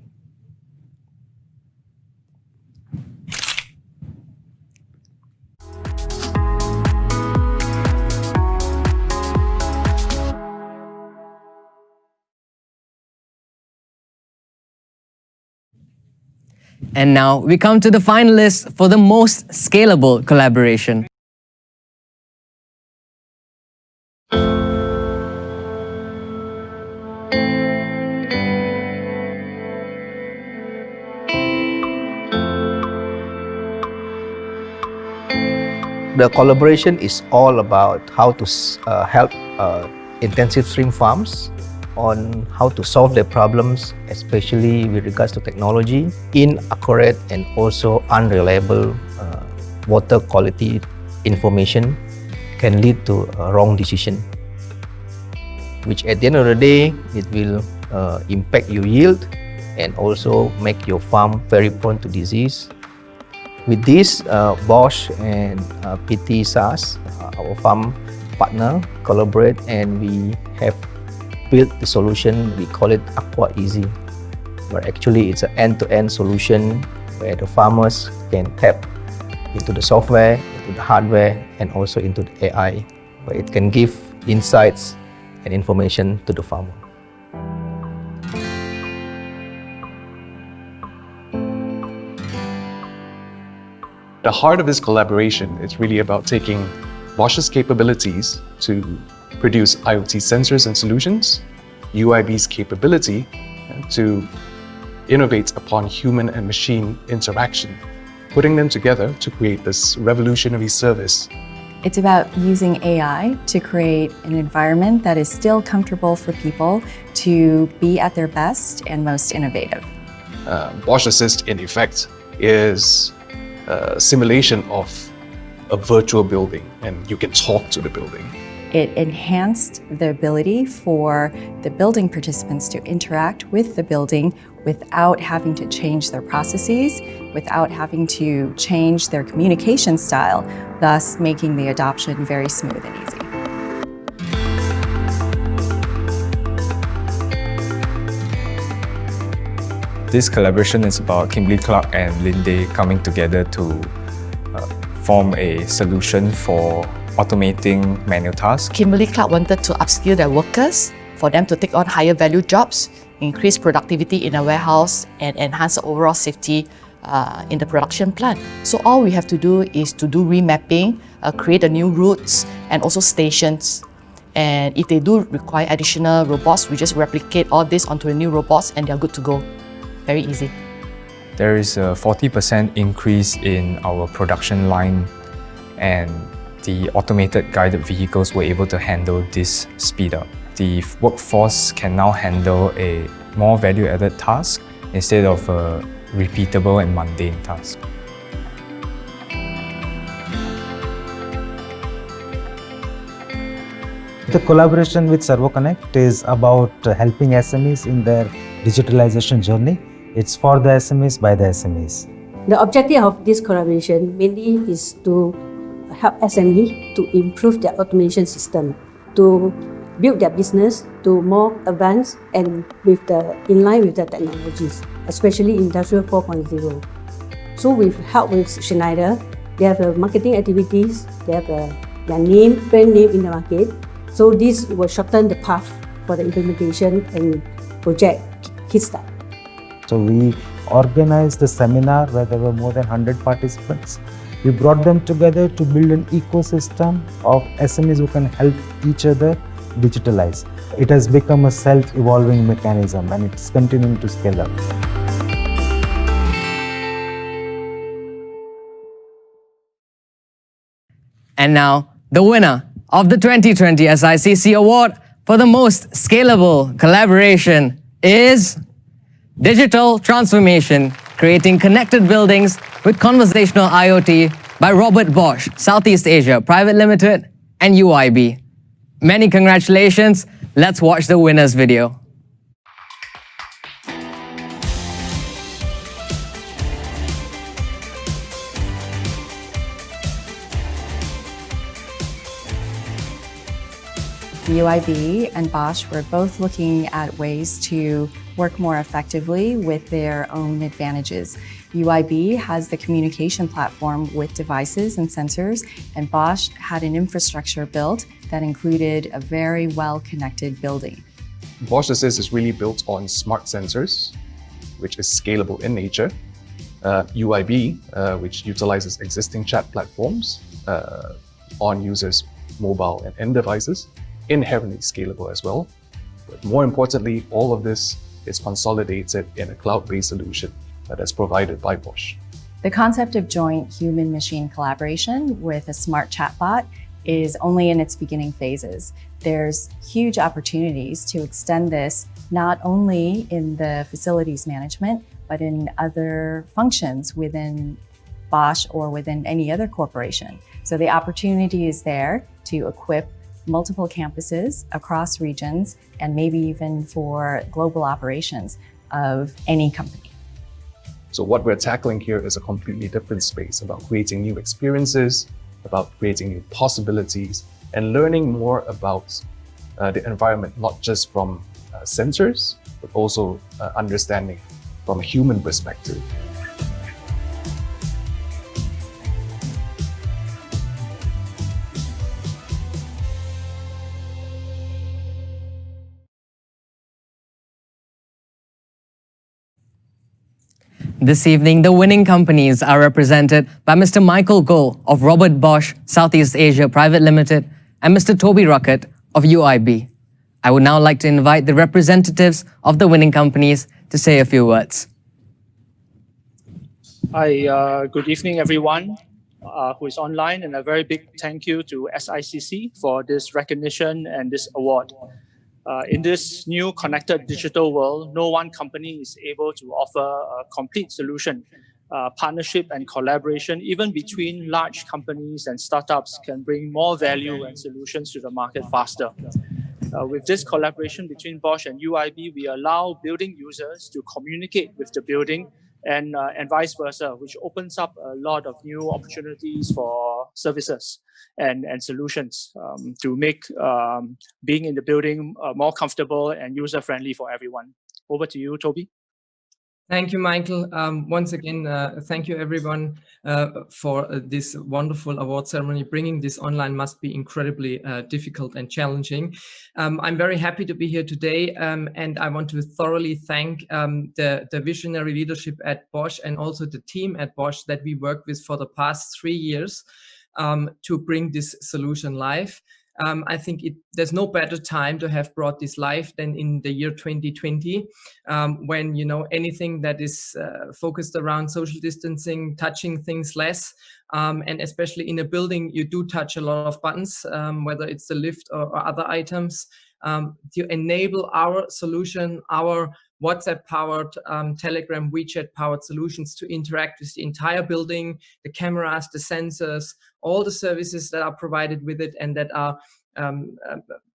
Speaker 1: And now we come to the finalists for the most scalable collaboration.
Speaker 21: The collaboration is all about how to help intensive stream farms on how to solve their problems, especially with regards to technology. Inaccurate and also unreliable water quality information can lead to a wrong decision, which at the end of the day, it will impact your yield and also make your farm very prone to disease. With this, Bosch and PT SAS, our farm partner, collaborate, and we have built the solution. We call it Aqua Easy, where actually it's an end-to-end solution where the farmers can tap into the software, into the hardware, and also into the AI, where it can give insights and information to the farmer.
Speaker 23: The heart of this collaboration is really about taking Bosch's capabilities to produce IoT sensors and solutions, UIB's capability to innovate upon human and machine interaction, putting them together to create this revolutionary service.
Speaker 24: It's about using AI to create an environment that is still comfortable for people to be at their best and most innovative.
Speaker 23: Bosch Assist, in effect, is a simulation of a virtual building and you can talk to the building.
Speaker 24: It enhanced the ability for the building participants to interact with the building without having to change their processes, without having to change their communication style, thus making the adoption very smooth and easy.
Speaker 4: This collaboration is about Kimberly-Clark and Linde coming together to form a solution for automating manual tasks.
Speaker 5: Kimberly-Clark wanted to upskill their workers for them to take on higher value jobs, increase productivity in a warehouse, and enhance the overall safety in the production plant. So all we have to do is to do remapping, create a new routes, and also stations. And if they do require additional robots, we just replicate all this onto a new robots and they're good to go. Very easy.
Speaker 4: There is a 40% increase in our production line, and the automated guided vehicles were able to handle this speed up. The workforce can now handle a more value-added task instead of a repeatable and mundane task.
Speaker 6: The collaboration with ServoConnect is about helping SMEs in their digitalization journey. It's for the SMEs by the SMEs.
Speaker 10: The objective of this collaboration mainly is to help SME to improve their automation system, to build their business to more advanced and in line with the technologies, especially Industrial 4.0. So we've helped with Schneider. They have marketing activities, they have their brand name in the market. So this will shorten the path for the implementation and project kickstart.
Speaker 6: So we organized the seminar where there were more than 100 participants. We brought them together to build an ecosystem of SMEs who can help each other digitalize. It has become a self-evolving mechanism and it's continuing to scale up.
Speaker 1: And now, the winner of the 2020 SICC Award for the most scalable collaboration is Digital Transformation, Creating Connected Buildings with Conversational IoT by Robert Bosch, Southeast Asia Private Limited and UIB. Many congratulations. Let's watch the winner's video.
Speaker 24: UIB and Bosch were both looking at ways to work more effectively with their own advantages. UIB has the communication platform with devices and sensors, and Bosch had an infrastructure built that included a very well-connected building.
Speaker 23: Bosch Assist is really built on smart sensors, which is scalable in nature. UIB, which utilizes existing chat platforms on users' mobile and end devices, inherently scalable as well. But more importantly, all of this is consolidated in a cloud-based solution that is provided by Bosch.
Speaker 24: The concept of joint human-machine collaboration with a smart chatbot is only in its beginning phases. There's huge opportunities to extend this not only in the facilities management, but in other functions within Bosch or within any other corporation. So the opportunity is there to equip multiple campuses across regions and maybe even for global operations of any company.
Speaker 23: So what we're tackling here is a completely different space about creating new experiences, about creating new possibilities, and learning more about the environment, not just from sensors, but also understanding from a human perspective.
Speaker 1: This evening, the winning companies are represented by Mr. Michael Goh of Robert Bosch Southeast Asia Private Limited and Mr. Toby Ruckett of UIB. I would now like to invite the representatives of the winning companies to say a few words.
Speaker 25: Hi, good evening everyone who is online, and a very big thank you to SICC for this recognition and this award. In this new connected digital world, no one company is able to offer a complete solution partnership and collaboration, even between large companies and startups, can bring more value and solutions to the market faster. With this collaboration between Bosch and UIB, we allow building users to communicate with the building and vice versa, which opens up a lot of new opportunities for services and solutions to make being in the building more comfortable and user-friendly for everyone. Over to you, Toby.
Speaker 8: Thank you, Michael. Once again, thank you everyone for this wonderful award ceremony. Bringing this online must be incredibly difficult and challenging. I'm very happy to be here today, and I want to thoroughly thank the visionary leadership at Bosch and also the team at Bosch that we worked with for the past 3 years to bring this solution live. I think there's no better time to have brought this live than in the year 2020, when anything that is focused around social distancing, touching things less, and especially in a building, you do touch a lot of buttons, whether it's the lift or other items, to enable our solution, our WhatsApp-powered, Telegram, WeChat-powered solutions to interact with the entire building, the cameras, the sensors, all the services that are provided with it and that are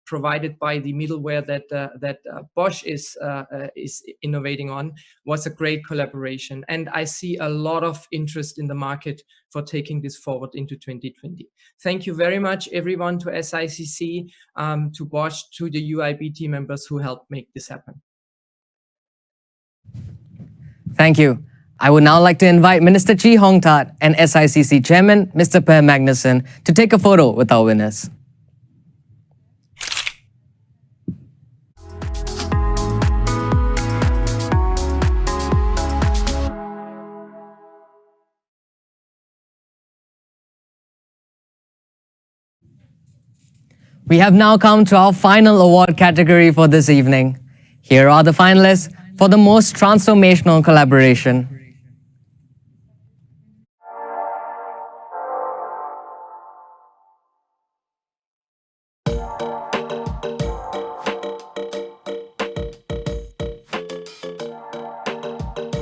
Speaker 8: provided by the middleware that Bosch is innovating on, was a great collaboration. And I see a lot of interest in the market for taking this forward into 2020. Thank you very much, everyone, to SICC, to Bosch, to the UIB team members who helped make this happen.
Speaker 1: Thank you. I would now like to invite Minister Chee Hong Tat and SICC Chairman, Mr. Per Magnuson, to take a photo with our winners. We have now come to our final award category for this evening. Here are the finalists for the most transformational collaboration.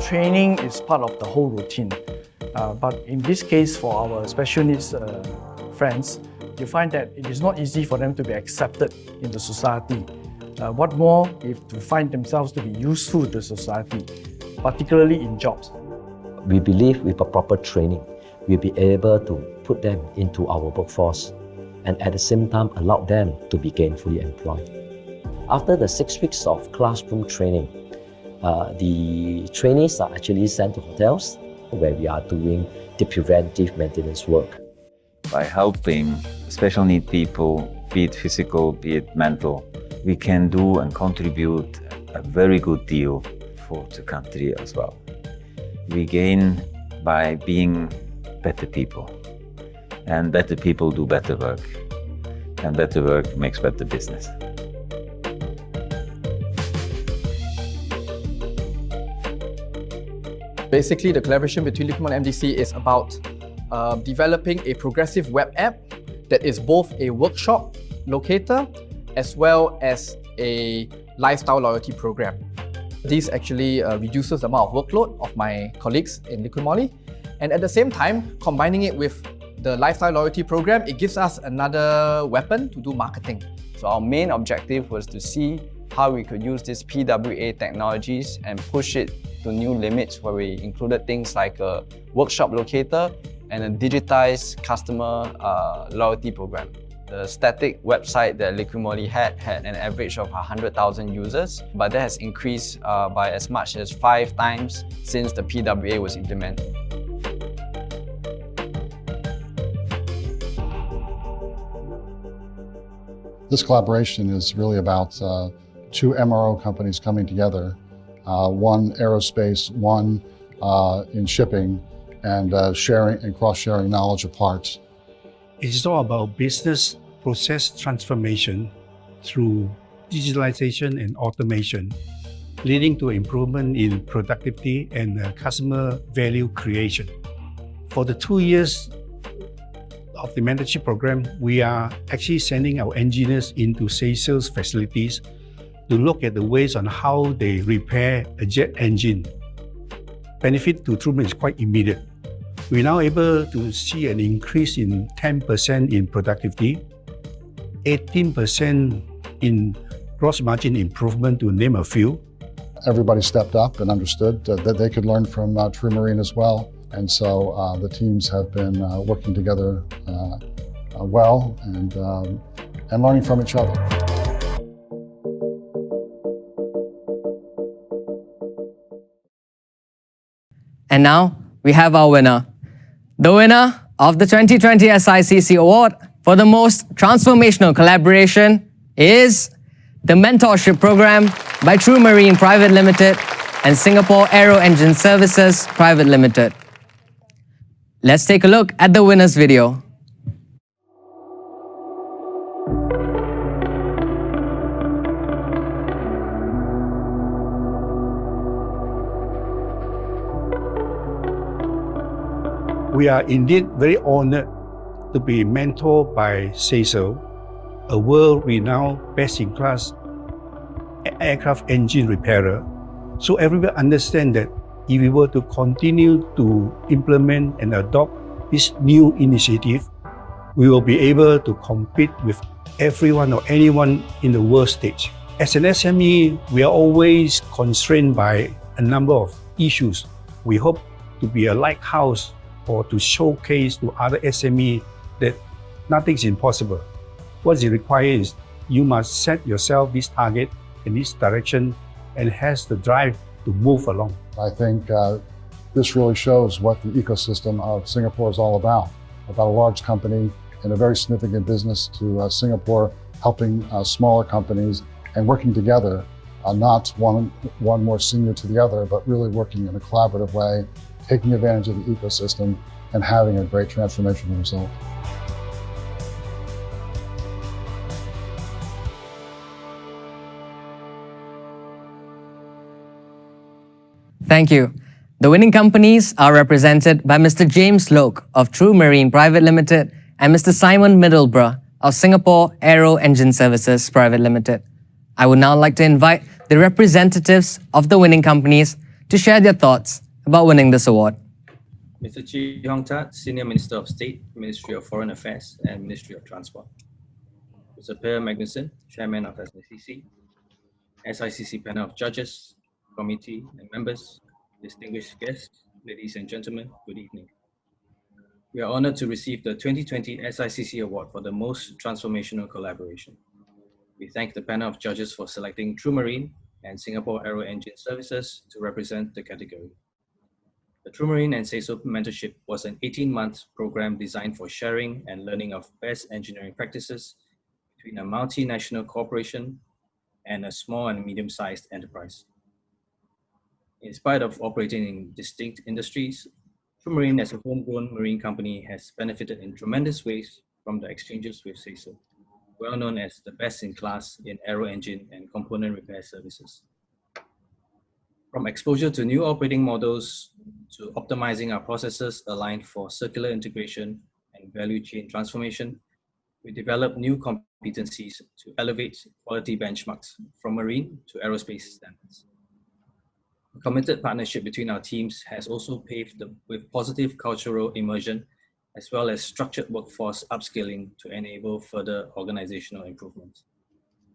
Speaker 9: Training is part of the whole routine. But in this case, for our special needs friends, you find that it is not easy for them to be accepted in the society. What more if to find themselves to be useful to society, particularly in jobs.
Speaker 11: We believe with a proper training, we'll be able to put them into our workforce and at the same time allow them to be gainfully employed. After the 6 weeks of classroom training, the trainees are actually sent to hotels where we are doing the preventive maintenance work.
Speaker 12: By helping special need people, be it physical, be it mental, we can do and contribute a very good deal for the country as well. We gain by being better people, and better people do better work, and better work makes better business.
Speaker 8: Basically, the collaboration between Liquidmall and MDC is about developing a progressive web app that is both a workshop locator as well as a lifestyle loyalty program. This actually reduces the amount of workload of my colleagues in Liquidmall, and at the same time, combining it with the lifestyle loyalty program, it gives us another weapon to do marketing.
Speaker 13: So our main objective was to see how we could use these PWA technologies and push it to new limits, where we included things like a workshop locator and a digitized customer loyalty program. The static website that Liquidmall had an average of 100,000 users, but that has increased by as much as 5 times since the PWA was implemented.
Speaker 26: This collaboration is really about 2 MRO companies coming together, one aerospace, one in shipping, and sharing and cross-sharing knowledge of parts.
Speaker 27: It is all about business process transformation through digitalization and automation, leading to improvement in productivity and customer value creation. For the 2 years of the mentorship program, we are actually sending our engineers into sales facilities to look at the ways on how they repair a jet engine. benefit to True Marine is quite immediate. We're now able to see an increase in 10% in productivity, 18% in gross margin improvement, to name a few.
Speaker 26: Everybody stepped up and understood that they could learn from True Marine as well. And so the teams have been working together well and learning from each other.
Speaker 1: And now we have our winner. The winner of the 2020 SICC Award for the most transformational collaboration is the Mentorship Program by True Marine Private Limited and Singapore Aero Engine Services Private Limited. Let's take a look at the winner's video.
Speaker 27: We are indeed very honored to be mentored by SICC, a world-renowned best-in-class aircraft engine repairer. So everyone understands that if we were to continue to implement and adopt this new initiative, we will be able to compete with everyone or anyone in the world stage. As an SME, we are always constrained by a number of issues. We hope to be a lighthouse or to showcase to other SME that nothing's impossible. What is required is you must set yourself this target in this direction and has the drive to move along.
Speaker 26: I think this really shows what the ecosystem of Singapore is all about a large company and a very significant business to Singapore, helping smaller companies and working together, not one more senior to the other, but really working in a collaborative way, taking advantage of the ecosystem and having a great transformational result.
Speaker 1: Thank you. The winning companies are represented by Mr. James Loke of True Marine Private Limited and Mr. Simon Middleborough of Singapore Aero Engine Services Private Limited. I would now like to invite the representatives of the winning companies to share their thoughts about winning this award.
Speaker 7: Mr. Chee Hong Tat, Senior Minister of State, Ministry of Foreign Affairs and Ministry of Transport. Mr. Per Magnuson, Chairman of SICC, SICC Panel of Judges, Committee and members, distinguished guests, ladies and gentlemen, good evening. We are honored to receive the 2020 SICC Award for the most transformational collaboration. We thank the panel of judges for selecting True Marine and Singapore Aero Engine Services to represent the category. The True Marine and SICC Mentorship was an 18-month program designed for sharing and learning of best engineering practices between a multinational corporation and a small and medium-sized enterprise. In spite of operating in distinct industries, True Marine as a homegrown marine company has benefited in tremendous ways from the exchanges with SICC, well known as the best in class in aero engine and component repair services. From exposure to new operating models to optimizing our processes aligned for circular integration and value chain transformation, we develop new competencies to elevate quality benchmarks from marine to aerospace standards. A committed partnership between our teams has also paved with positive cultural immersion as well as structured workforce upskilling to enable further organizational improvements.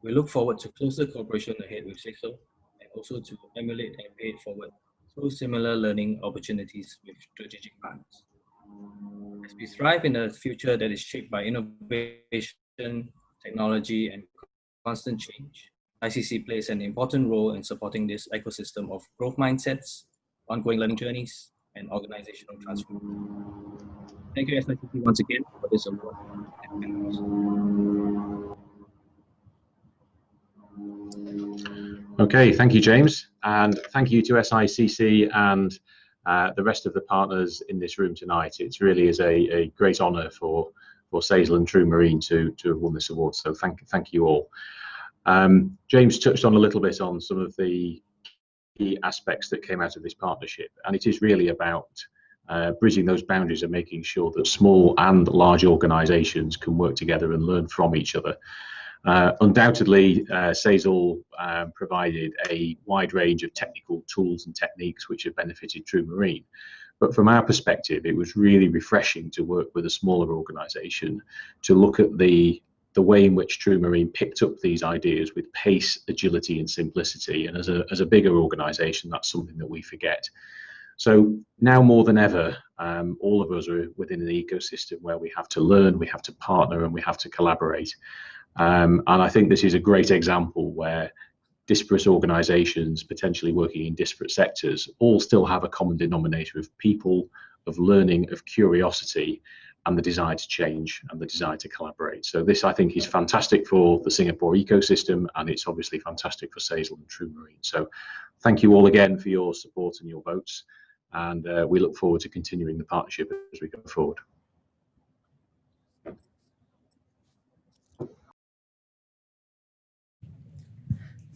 Speaker 7: We look forward to closer cooperation ahead with SICC and also to emulate and pay it forward through similar learning opportunities with strategic partners. As we thrive in a future that is shaped by innovation, technology, and constant change, ICC plays an important role in supporting this ecosystem of growth mindsets, ongoing learning journeys, and organizational transformation. Thank you, SICC, once again for this award.
Speaker 14: Okay, thank you, James, and thank you to SICC and the rest of the partners in this room tonight. It really is a great honour for SICC and True Marine to have won this award, so thank you all. James touched on a little bit on some of the key aspects that came out of this partnership, and it is really about bridging those boundaries and making sure that small and large organisations can work together and learn from each other. Undoubtedly, SAISL provided a wide range of technical tools and techniques which have benefited True Marine. But from our perspective, it was really refreshing to work with a smaller organisation to look at the way in which True Marine picked up these ideas with pace, agility and simplicity. And as a bigger organisation, that's something that we forget. So now more than ever, all of us are within an ecosystem where we have to learn, we have to partner and we have to collaborate. And I think this is a great example where disparate organisations, potentially working in disparate sectors, all still have a common denominator of people, of learning, of curiosity, and the desire to change and the desire to collaborate. So this, I think, is fantastic for the Singapore ecosystem, and it's obviously fantastic for SAISL and True Marine. So thank you all again for your support and your votes, and we look forward to continuing the partnership as we go forward.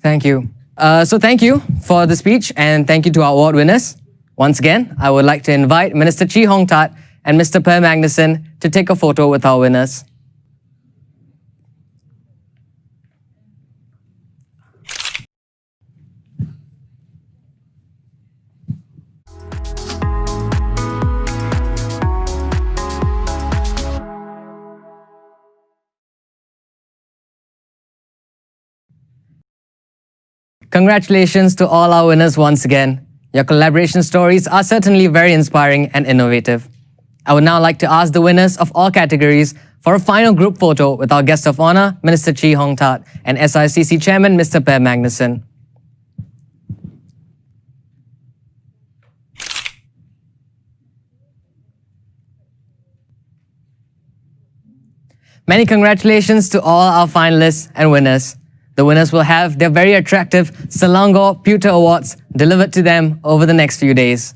Speaker 1: Thank you. So thank you for the speech, and thank you to our award winners. Once again, I would like to invite Minister Chee Hong Tat and Mr. Per Magnuson to take a photo with our winners. Congratulations to all our winners once again. Your collaboration stories are certainly very inspiring and innovative. I would now like to ask the winners of all categories for a final group photo with our guest of honor, Minister Chee Hong Tat, and SICC Chairman, Mr. Per Magnuson. Many congratulations to all our finalists and winners. The winners will have their very attractive Selangor Pewter Awards delivered to them over the next few days.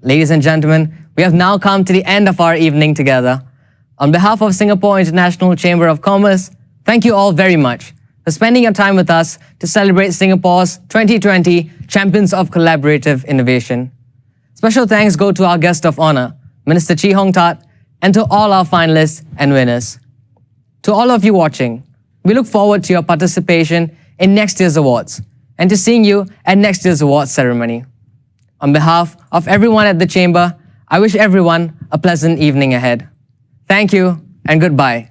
Speaker 1: Ladies and gentlemen, we have now come to the end of our evening together. On behalf of Singapore International Chamber of Commerce, thank you all very much for spending your time with us to celebrate Singapore's 2020 Champions of Collaborative Innovation. Special thanks go to our guest of honor, Minister Chee Hong Tat, and to all our finalists and winners. To all of you watching, we look forward to your participation in next year's awards and to seeing you at next year's awards ceremony. On behalf of everyone at the Chamber, I wish everyone a pleasant evening ahead. Thank you and goodbye.